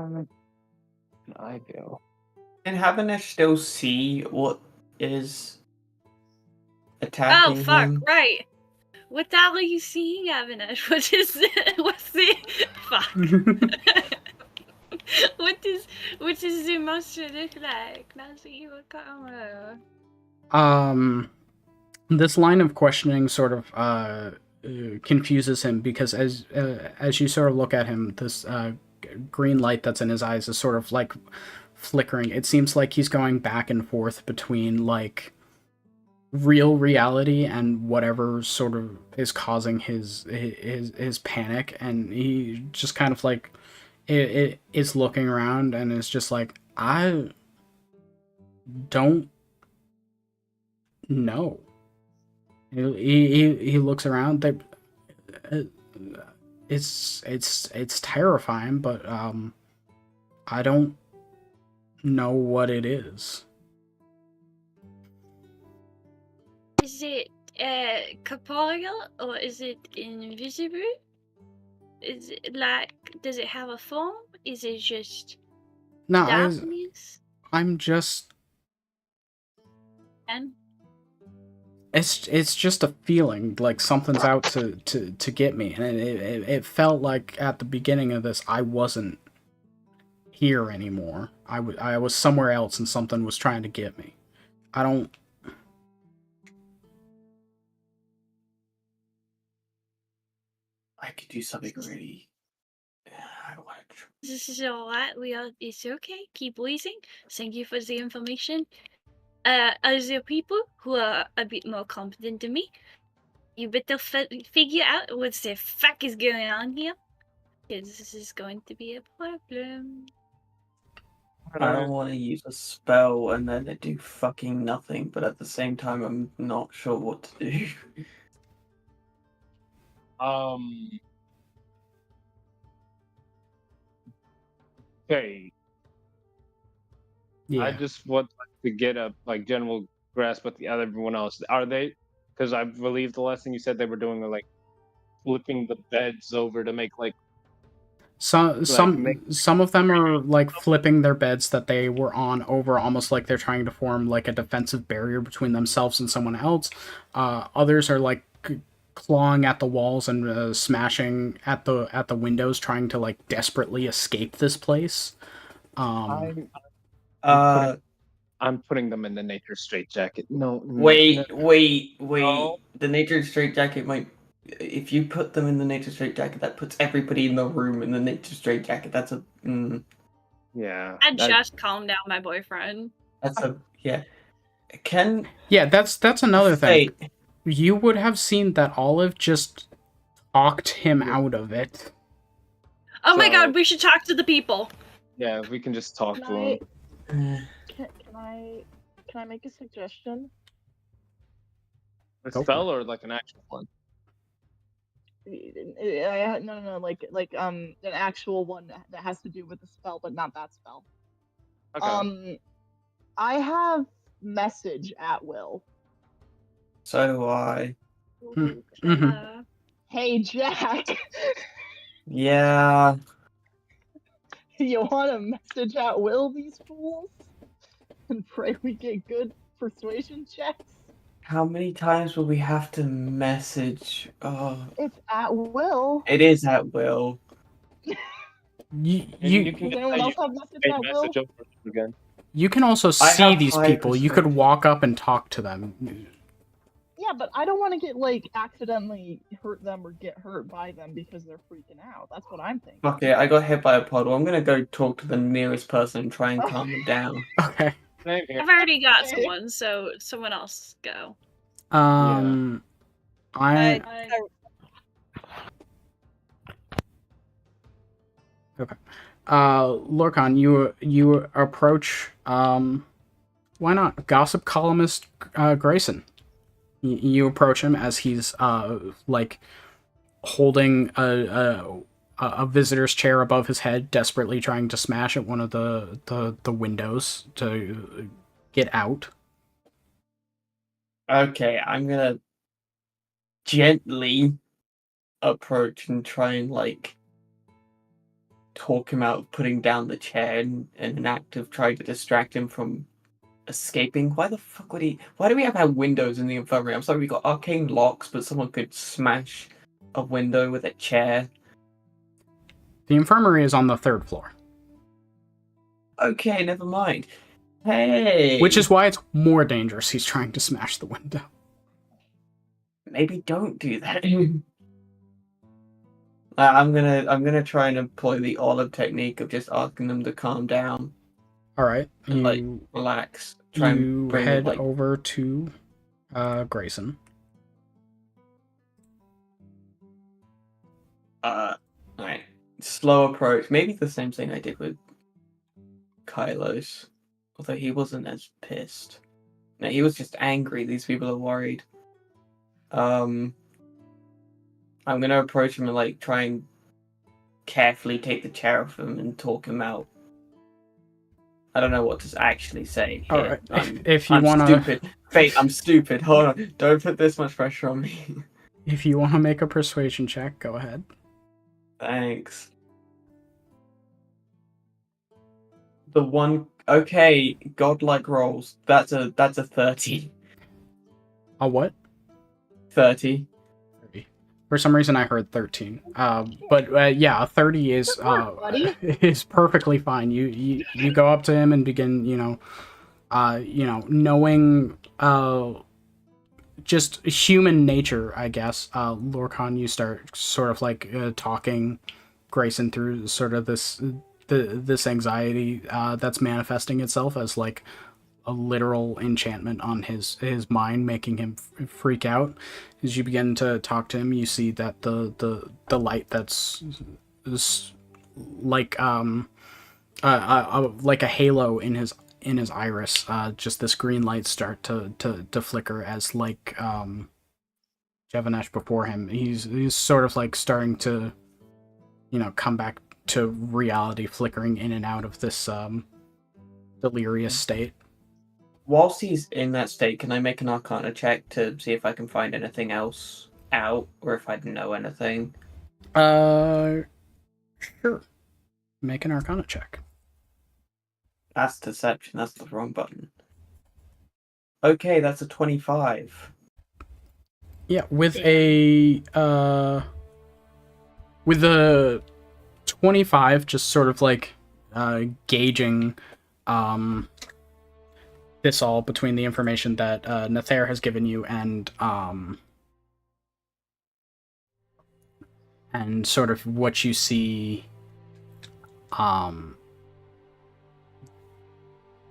can I go? Can Habanesh still see what is Oh attacking fuck! him? Right. What the hell are you seeing, Avinash? What is it? What's the fuck? What does the monster look like? Not the evil camera. This line of questioning sort of confuses him because as you sort of look at him, this green light that's in his eyes is sort of like flickering. It seems like he's going back and forth between like real reality and whatever sort of is causing his panic, and he just kind of like it is looking around and is just like, I don't know. He looks around. It's terrifying, but I don't know what it is. Is it corporeal or is it invisible? Is it like, does it have a form? Is it just No, darkness? I'm just. And It's just a feeling like something's out to get me, and it felt like at the beginning of this I wasn't here anymore. I was somewhere else, and something was trying to get me. I don't. I could do something really. I don't want to. this is alright. It's okay. Keep wheezing. Thank you for the information. Other people who are a bit more competent than me, you better figure out what the fuck is going on here, because this is going to be a problem. I don't want to use a spell and then it do fucking nothing, but at the same time, I'm not sure what to do. Okay. Yeah. I just want to get a like general grasp with the other everyone else. Are they? Because I believe the last thing you said they were doing were like flipping the beds over to make like Some of them are like flipping their beds that they were on over, almost like they're trying to form like a defensive barrier between themselves and someone else. Others are like clawing at the walls and smashing at the windows, trying to like desperately escape this place. I'm putting them in the nature straitjacket. No. Wait. No. The nature straitjacket might. If you put them in the nature straitjacket, that puts everybody in the room in the nature straitjacket. That's a. Yeah. I just calmed down my boyfriend. That's a yeah. That's another thing. Fate. You would have seen that Olive just talked him out of it. Oh my So- god, we should talk to the people. Yeah, we can just talk to Can them. I make a suggestion? A Go for spell or like an actual one? No, like an actual one that has to do with the spell, but not that spell. Okay. I have message at will. So do I. Hey Jack, Yeah. you want to message at will these fools? And pray we get good persuasion checks? How many times will we have to message? Oh, It's at will. it is at will. You can Does anyone else have message say at will? message over again. you can also I see have these high people. You could persuasion. walk up and talk to them. Yeah, but I don't want to get like accidentally hurt them or get hurt by them because they're freaking out. That's what I'm thinking. Fuck it, I got hit by a puddle. I'm gonna go talk to the nearest person and try and calm them down. Okay. Same here. I've already got someone, so someone else go. I okay. Lorcan, you approach. Why not? Gossip columnist Grayson. You approach him as he's like holding a visitor's chair above his head, desperately trying to smash at one of the windows to get out. Okay, I'm gonna gently approach and try and like talk him out of putting down the chair in an act of trying to distract him from escaping. Why the fuck would he? Why do we have windows in the infirmary? I'm sorry, we got arcane locks, but someone could smash a window with a chair. The infirmary is on the 3rd floor, Okay, never mind. Hey, which is why it's more dangerous. He's trying to smash the window. maybe don't do that. I'm gonna try and employ the Olive technique of just asking them to calm down. All right, and like relax. Try and you bring head it like over to Grayson. alright. Slow approach. Maybe the same thing I did with Kylos. Although he wasn't as pissed. No, he was just angry. These people are worried. I'm gonna approach him and like try and carefully take the chair off him and talk him out. I don't know what to actually say here. All right, if you I'm want to, stupid. Fate, I'm stupid. Hold on. Don't put this much pressure on me. if you want to make a persuasion check, go ahead. Thanks. The one, okay, godlike rolls. That's a 30. A what? 30. 30. For some reason, I heard 13. But yeah, a 30 is Good work, buddy. is perfectly fine. You go up to him and begin, knowing just human nature, I guess. Lorcan, you start sort of like talking Grayson through sort of this anxiety that's manifesting itself as like a literal enchantment on his mind, making him freak out. As you begin to talk to him, you see that the light that's like like a halo in his iris, just this green light start to flicker as like Jevanesh before him. He's sort of like starting to come back to reality, flickering in and out of this delirious state. Whilst he's in that state, can I make an Arcana check to see if I can find anything else out, or if I know anything? Sure. Make an Arcana check. That's deception. That's the wrong button. Okay, that's a 25. Yeah, with a 25, just sort of like gauging this all between the information that Nether has given you and sort of what you see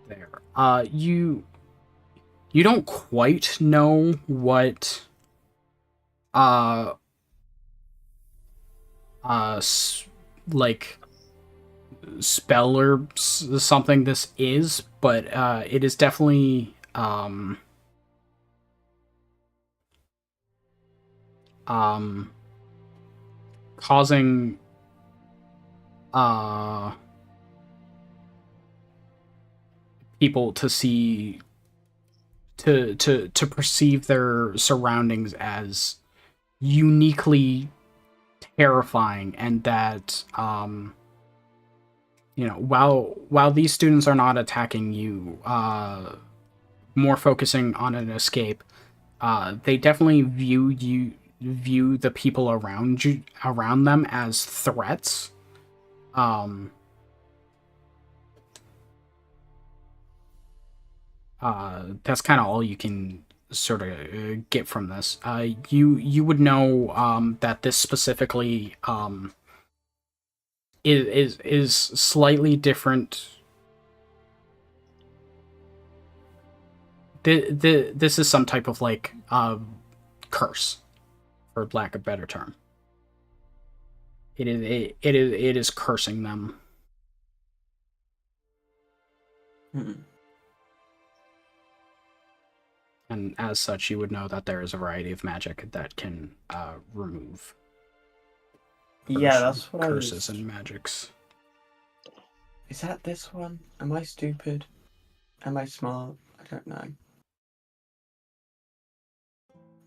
there. You don't quite know what like spell or something this is, but it is definitely causing people to see to perceive their surroundings as uniquely terrifying, and that while these students are not attacking you, more focusing on an escape, they definitely view the people around them as threats. That's kind of all you can sort of get from this. You would know that this specifically is slightly different. This is some type of like curse, for lack of a better term. It is cursing them. And as such, you would know that there is a variety of magic that can remove Yeah, that's what curses and magics. Is that this one? Am I stupid? Am I smart? I don't know.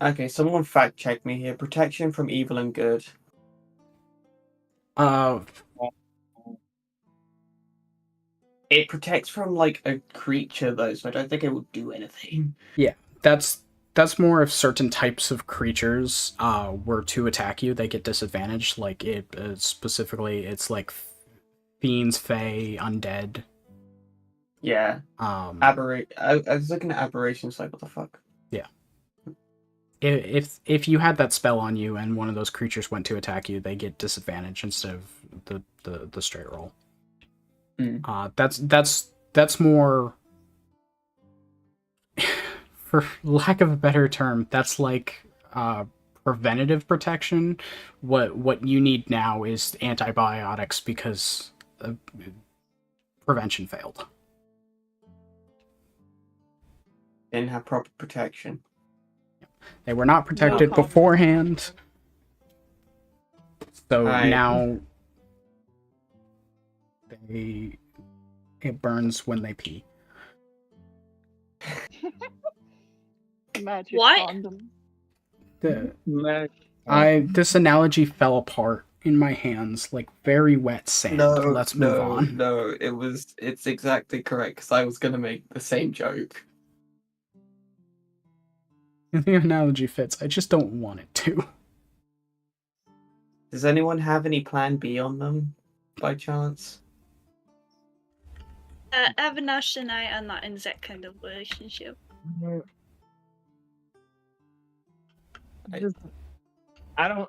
Okay, someone fact check me here. Protection from evil and good. It protects from like a creature though, so I don't think it will do anything. Yeah, that's more if certain types of creatures were to attack you, they get disadvantaged. Like it specifically, it's like fiends, fae, undead. Yeah. I was looking at aberrations. Like, what the fuck? Yeah. If you had that spell on you and one of those creatures went to attack you, they get disadvantage instead of the straight roll. That's that's more, for lack of a better term, that's like preventative protection. What you need now is antibiotics because prevention failed. Didn't have proper protection. They were not protected beforehand. So now it burns when they pee. Magic What? condom. This analogy fell apart in my hands like very wet sand. Let's move on. No, it's exactly correct because I was gonna make the same joke. The analogy fits. I just don't want it to. Does anyone have any plan B on them, by chance? Avinash and I are not in that kind of relationship. I don't.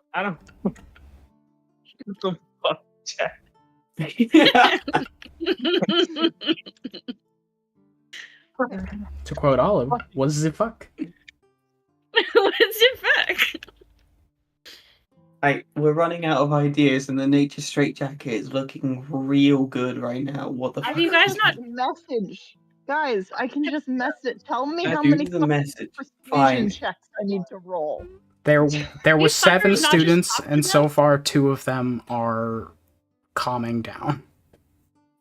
What the fuck, Jack? To quote Olive, what the fuck? What's your fuck? We're running out of ideas, and the nature straitjacket is looking real good right now. What the Have fuck? you guys not? Message. Guys, I can just message. Tell me I how do many the message. persuasion Fine. checks I need to roll. There were These 7 fuckers not just students, talking and so about- far 2 of them are calming down.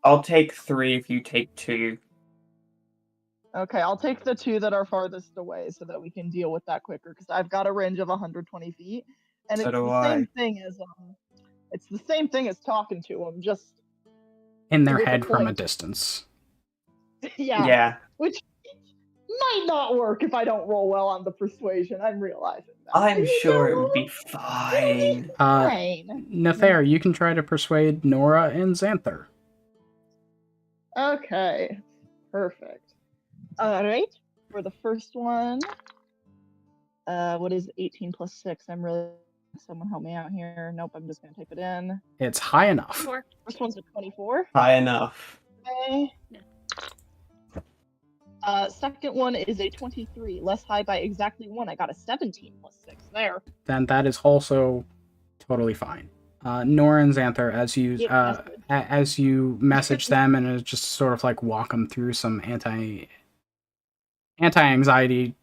I'll take 3 if you take 2. Okay, I'll take the 2 that are farthest away so that we can deal with that quicker. Because I've got a range of 120 feet, and So it's do the I. same thing as it's the same thing as talking to them. Just In their With a head from a point. distance. yeah, which might not work if I don't roll well on the persuasion. I'm realizing that. I'm You sure it know, would be fine. fine. Nethair, you can try to persuade Nora and Xanther. Okay, perfect. All right, for the first one, what is 18 plus 6? I'm really someone help me out here. Nope, I'm just gonna type it in. It's high enough. First one's a 24. High enough. Okay. Yeah. Second one is a 23, less high by exactly 1. I got a 17 plus 6 there. Then that is also totally fine. Nora and Xanther, as you message them and just sort of like walk them through some anti-anxiety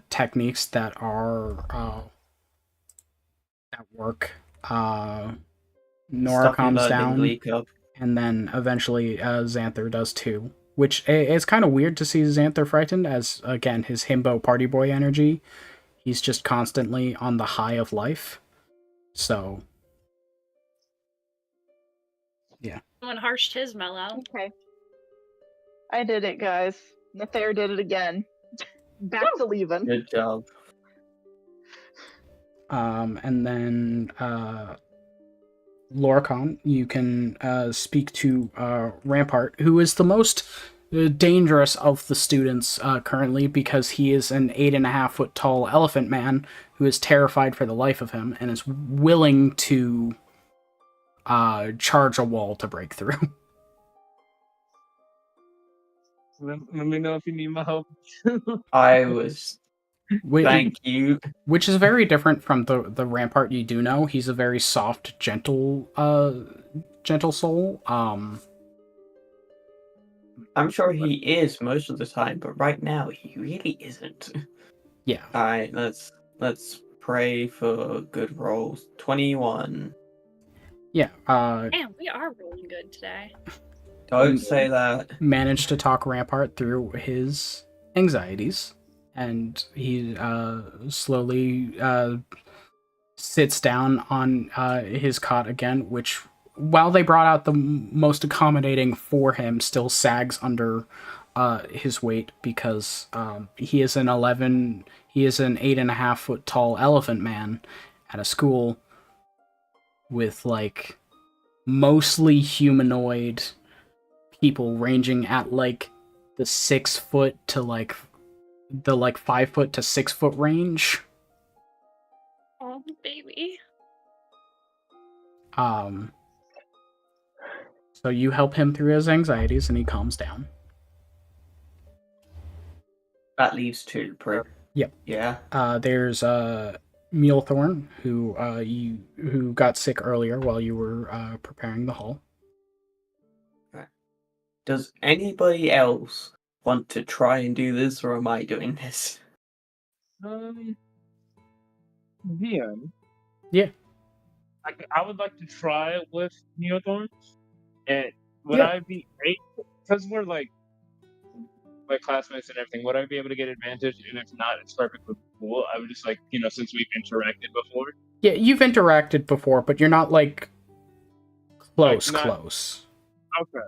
techniques that are that work. Nora Stuff you calms learned in down, Glee Club. and then eventually Xanther does too. Which is kind of weird to see Xanther frightened, as again his himbo party boy energy. He's just constantly on the high of life. So, yeah. Someone harshed his mellow. Okay. I did it, guys. Nethair did it again. Back to leaving. Good job. And then Lorcon, you can speak to Rampart, who is the most dangerous of the students currently, because he is an 8.5 foot tall elephant man who is terrified for the life of him and is willing to charge a wall to break through. Let me know if you need my help. I was. Thank you. Which is very different from the Rampart you do know. He's a very soft, gentle soul. I'm sure he is most of the time, but right now he really isn't. Yeah. Alright, let's pray for good rolls. 21. Yeah. Damn, we are rolling good today. Don't say that. Managed to talk Rampart through his anxieties, and he slowly sits down on his cot again, which, while they brought out the most accommodating for him, still sags under his weight, because he is an 8.5 foot tall elephant man at a school with like mostly humanoid people, ranging at like the 6 foot to like the 5 foot to 6 foot range. Oh, baby. So you help him through his anxieties and he calms down. That leaves 2. Yep. Yeah. There's Mulethorn, who got sick earlier while you were preparing the hall. Does anybody else want to try and do this, or am I doing this? DM. Yeah. I would like to try it with Neothorn. And would Yeah. I be able, because we're like classmates and everything, would I be able to get advantage? And if not, it's perfectly cool. I would just since we've interacted before. Yeah, you've interacted before, but you're not like close. Okay.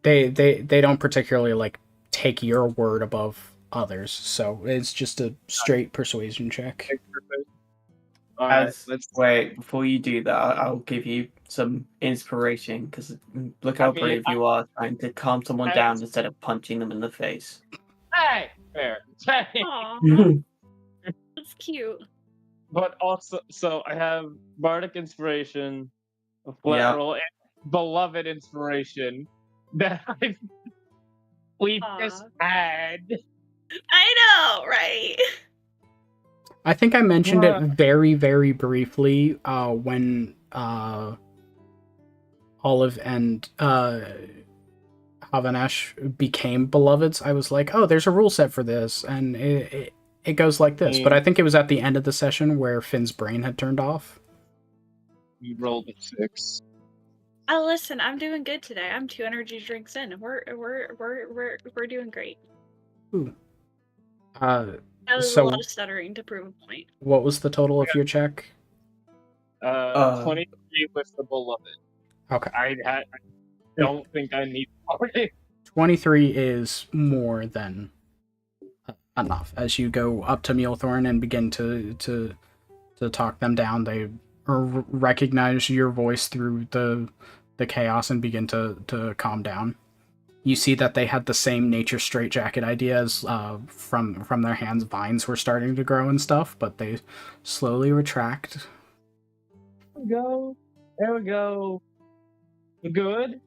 They don't particularly like take your word above others, so it's just a straight persuasion check. Wait, before you do that, I'll give you some inspiration, because look how brave you are trying to calm someone down instead of punching them in the face. Hey, fair. Aw, that's cute. But also, so I have Bardic Inspiration, Flat Roll, and Beloved Inspiration that we just had. I know, right? I think I mentioned it very, very briefly when Olive and Havanash became beloveds. I was like, oh, there's a rule set for this, and it goes like this. But I think it was at the end of the session where Finn's brain had turned off. You rolled a 6. Oh, listen, I'm doing good today. I'm 2 energy drinks in. We're doing great. Ooh. That was a lot of stuttering to prove a point. What was the total of your check? 23 with the Beloved. Okay. I don't think I need 40. 23 is more than enough. As you go up to Mulethorn and begin to talk them down, they recognize your voice through the chaos and begin to calm down. You see that they had the same nature straitjacket ideas from their hands. Vines were starting to grow and stuff, but they slowly retract. There we go. We're good,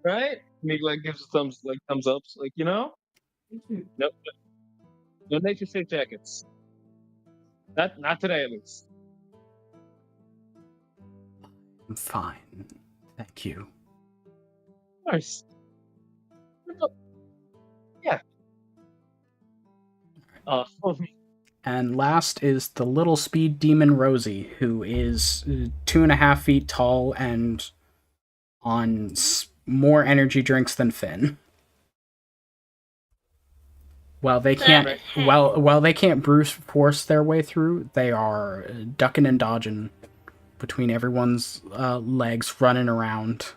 right? Meek gives thumbs ups, no nature straitjackets. Not today, at least. I'm fine, thank you. Nice. Yeah. And last is the little speed demon Rosie, who is 2.5 feet tall and on more energy drinks than Finn. While they can't, while they can't brute force their way through, they are ducking and dodging between everyone's legs, running around.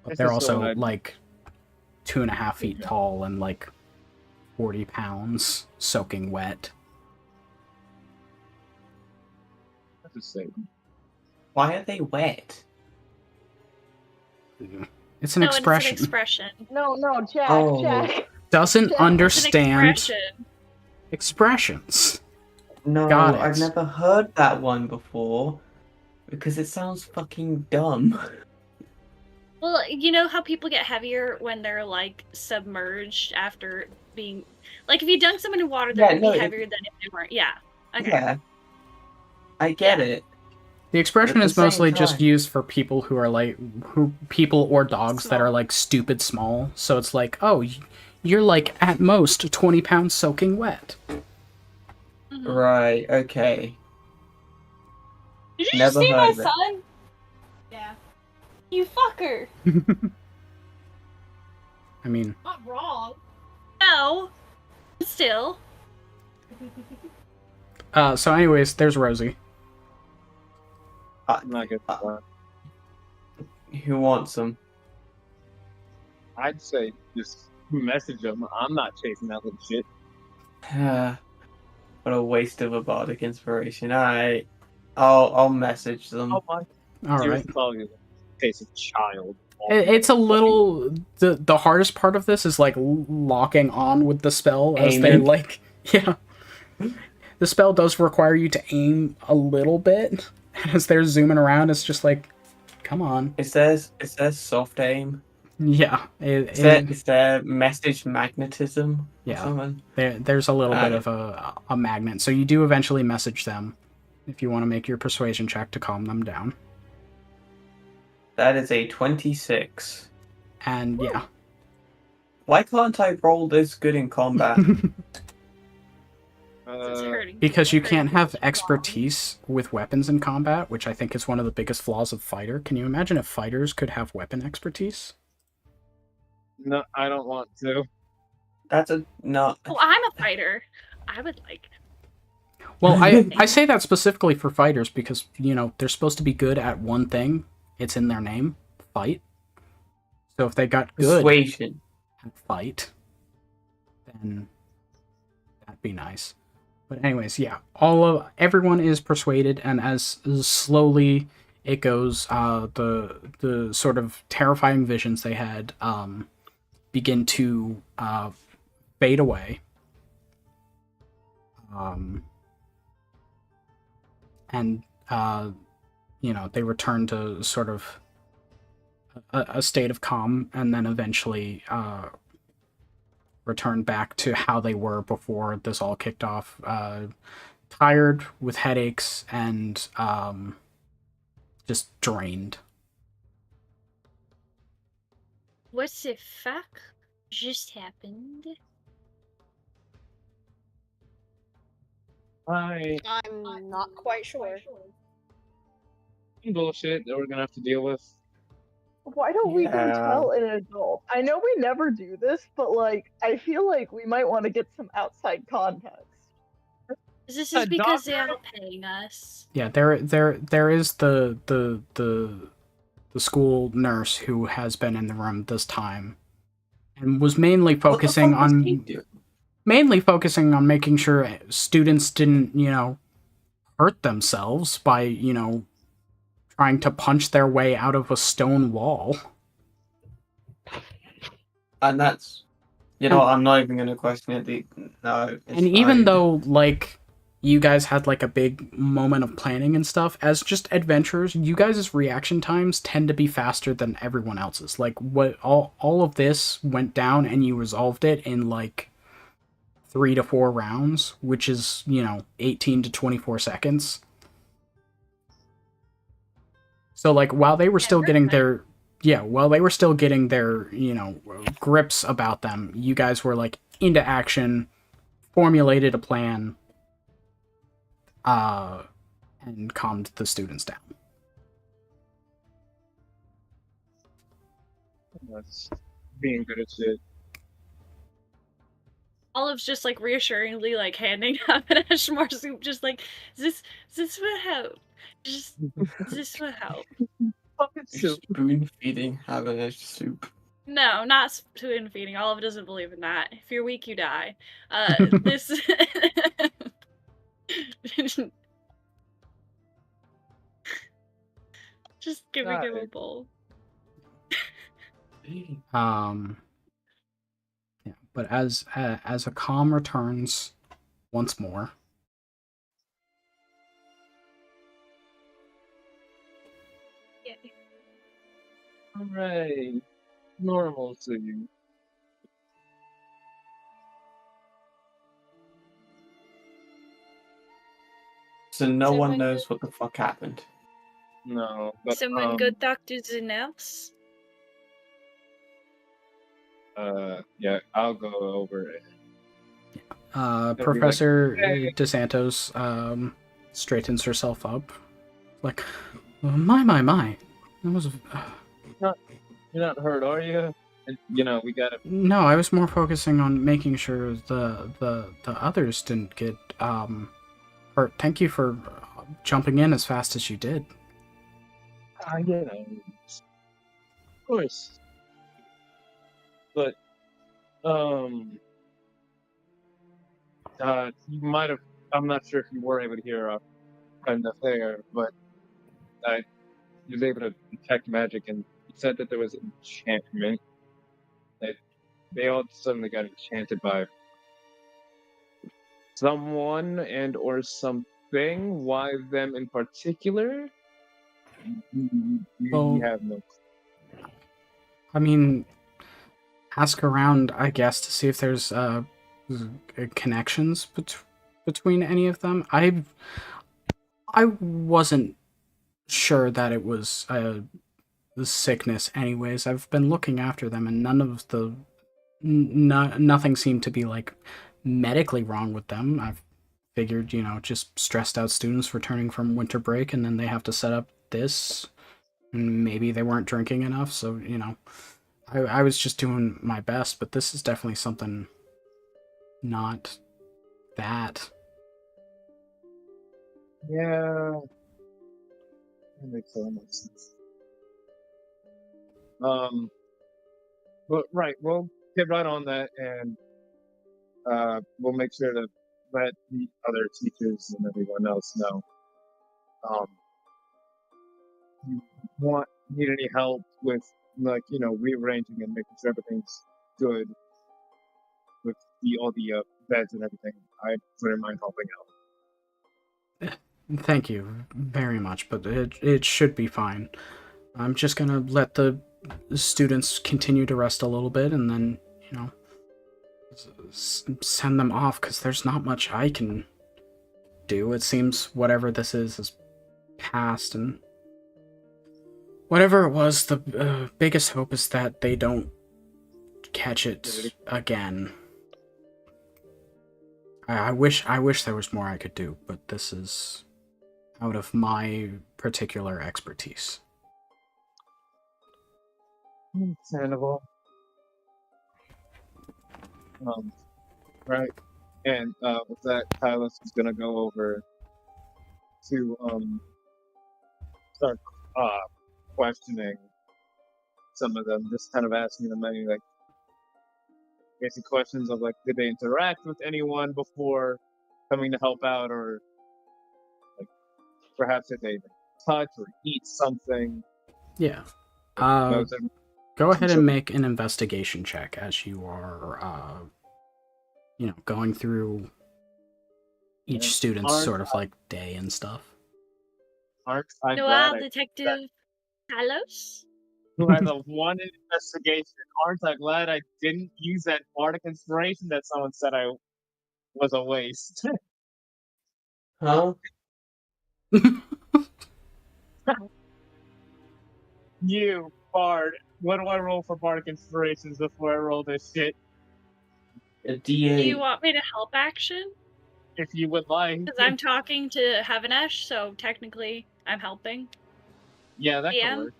But they're also like 2.5 feet tall and like 40 pounds, soaking wet. That's a thing. Why are they wet? It's an expression. It's an expression. No, Jack, Jack. Doesn't Jack, understand it's an expression. Expressions. No, Got it. I've never heard that one before, because it sounds fucking dumb. Well, you know how people get heavier when they're like submerged after being like if you dunk someone in water, they're gonna be heavier than if they weren't. Yeah. Okay. Yeah. I get it. The expression At is the mostly same just time. used for people who are like people or dogs that are like stupid small. So it's like, oh, you're like at most 20 pounds soaking wet. Mm-hmm. Right. Okay. Did you Never just see my heard of it. son? Yeah. You fucker. I mean, Not wrong. No. Still. so anyways, there's Rosie. I'm not good. Who wants them? I'd say just message them. I'm not chasing that little shit. What a waste of a bardic inspiration. Alright. I'll message them. Oh my! All You're right. calling it a case of child. It's a little the hardest part of this is like locking on with the spell as they're Aiming. like the spell does require you to aim a little bit as they're zooming around. It's just like, come on. It says soft aim. Yeah, Is there message magnetism or yeah. something? There's a little bit of a magnet, so you do eventually message them if you want to make your persuasion check to calm them down. That is a 26. And yeah. Why can't I roll this good in combat? It's hurting. Because you Hurting can't have strong. expertise with weapons in combat, which I think is one of the biggest flaws of fighter. Can you imagine if fighters could have weapon expertise? No, I don't want to. That's a no. Oh, I'm a fighter. I would like. Well, I say that specifically for fighters because, you know, they're supposed to be good at one thing. It's in their name, fight. So if they got good Persuasion. at fight, then that'd be nice. But anyways, yeah, everyone is persuaded, and as slowly it goes, the sort of terrifying visions they had begin to fade away. And you know, they return to sort of a state of calm, and then eventually return back to how they were before this all kicked off. Tired, with headaches, and just drained. What the fuck just happened? I'm not quite sure. bullshit that we're gonna have to deal with. Why don't we go Yeah. tell an adult? I know we never do this, but like I feel like we might want to get some outside context. This A is because they doctor? are paying us. Yeah, there is the school nurse who has been in the room this time, and was mainly focusing What the fuck was he on doing? making sure students didn't, you know, hurt themselves by, you know, trying to punch their way out of a stone wall. And that's, you know, I'm not even gonna question it. No, it's And even fine. though, like, you guys had, like, a big moment of planning and stuff, as just adventurers, you guys' reaction times tend to be faster than everyone else's. Like, what all of this went down, and you resolved it in, like, 3 to 4 rounds, which is, you know, 18 to 24 seconds. So, like, while they were still getting their you know, grips about them, you guys were, like, into action, formulated a plan, and calmed the students down. That's being good at shit. Olive's just like reassuringly like handing Avinash more soup, just like, this will help. This will help. Fucking soup. Spoon feeding Habernash soup. No, not spoon feeding. Olive doesn't believe in that. If you're weak, you die. This. Just giving him a bowl. Yeah, but as a calm returns once more, Yeah. Hooray. Normalcy. So no one Someone knows what the fuck happened. No, but Someone go talk to the nurse. yeah, I'll go over it. Professor "Hey." DeSantos straightens herself up, like, my. That was. You're not hurt, are you? And, you know, we gotta. No, I was more focusing on making sure the others didn't get hurt. Thank you for jumping in as fast as you did. You know, of course. But, you might have. I'm not sure if you were able to hear an affair, but I was able to detect magic, and it said that there was enchantment. That they all suddenly got enchanted by someone and or something. Why them in particular? We Well, have no. I mean, ask around, I guess, to see if there's connections between any of them. I wasn't sure that it was the sickness anyways. I've been looking after them, and none of the nothing seemed to be like medically wrong with them. I've figured, just stressed out students returning from winter break, and then they have to set up this, and maybe they weren't drinking enough, so I was just doing my best, but this is definitely something not that. Yeah, that makes a lot of sense. But right, we'll get right on that, and we'll make sure to let the other teachers and everyone else know. You need any help with rearranging and making sure everything's good with all the beds and everything. I wouldn't mind helping out. Thank you very much, but it should be fine. I'm just gonna let the students continue to rest a little bit, and then send them off, because there's not much I can do. It seems whatever this is past, and whatever it was, the biggest hope is that they don't catch it again. I wish there was more I could do, but this is out of my particular expertise. Understandable. Right. And with that, Tyler is gonna go over to start questioning some of them, just kind of asking them any like basic questions of like, did they interact with anyone before coming to help out, or like perhaps did they touch or eat something? Yeah. Go ahead and make an investigation check as you are, going through each student's sort of like day and stuff. Noel, Detective Talos? Who has a 1 in investigation. Aren't I glad I didn't use that bardic inspiration that someone said I was a waste? Huh? You, Bard. What do I roll for bardic inspirations before I roll this shit? A Do you D8. want me to help action? If you would like. Because I'm talking to Havinesh, so technically I'm helping. Yeah, that could work.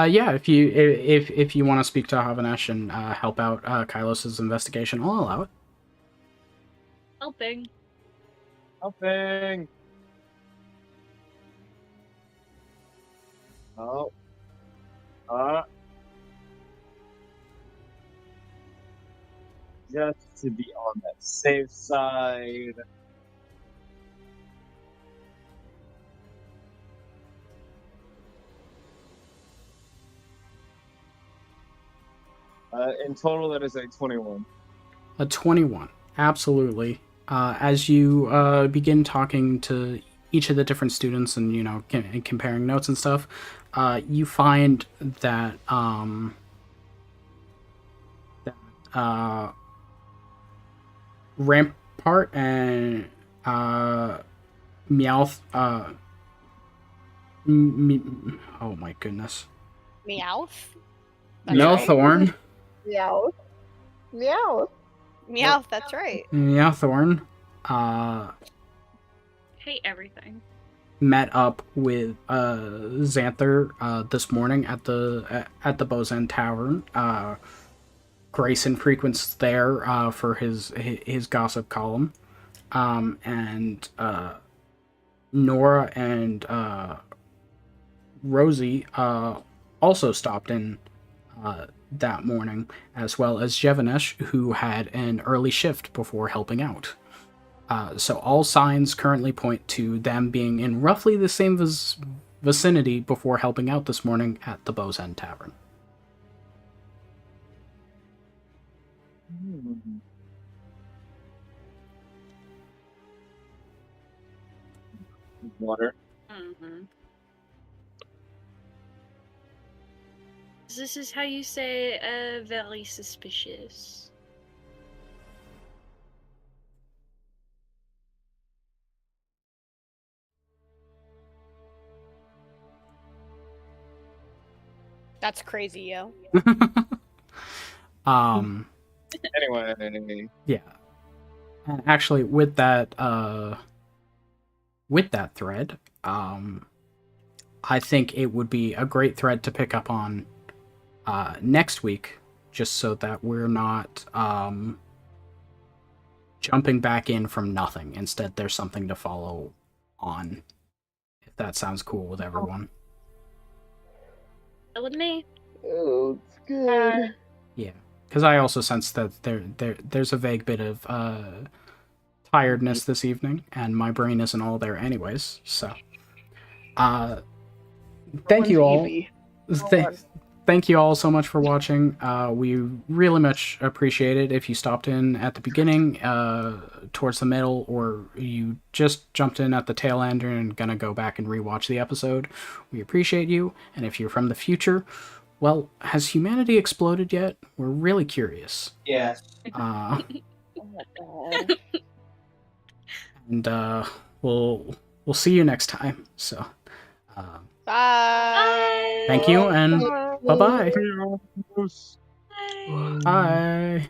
Yeah, if you want to speak to Havinesh and help out Kylos's investigation, I'll allow it. Helping. Oh. Just to be on that safe side. In total, that is a 21. A 21, absolutely. As you begin talking to each of the different students and comparing notes and stuff, you find that Rampart and Meowth. Oh my goodness. Meowth? Melthorn. Meow. Meow. Meowth, that's right. Meowthorn. Hate everything. Met up with Xanther this morning at the Bozan Tavern. Grayson frequents there for his gossip column, and Nora and Rosie also stopped in that morning, as well as Jevanesh, who had an early shift before helping out. So all signs currently point to them being in roughly the same vicinity before helping out this morning at the Bozan Tavern. Water. Mm-hmm. this is how you say very suspicious. That's crazy, yo. Anyway, Yeah. And actually, with that thread, I think it would be a great thread to pick up on next week, just so that we're not jumping back in from nothing. Instead, there's something to follow on. If that sounds cool with everyone. With me. Oh, it's good. Yeah, because I also sense that there's a vague bit of tiredness this evening, and my brain isn't all there anyways. So, thank you all. Thank you all so much for watching. We really much appreciate it. If you stopped in at the beginning, towards the middle, or you just jumped in at the tail end and gonna go back and rewatch the episode, we appreciate you. And if you're from the future, well, has humanity exploded yet? We're really curious. Yes. Oh my god. And we'll see you next time. So, Bye. thank you, and bye-bye. Bye. Bye.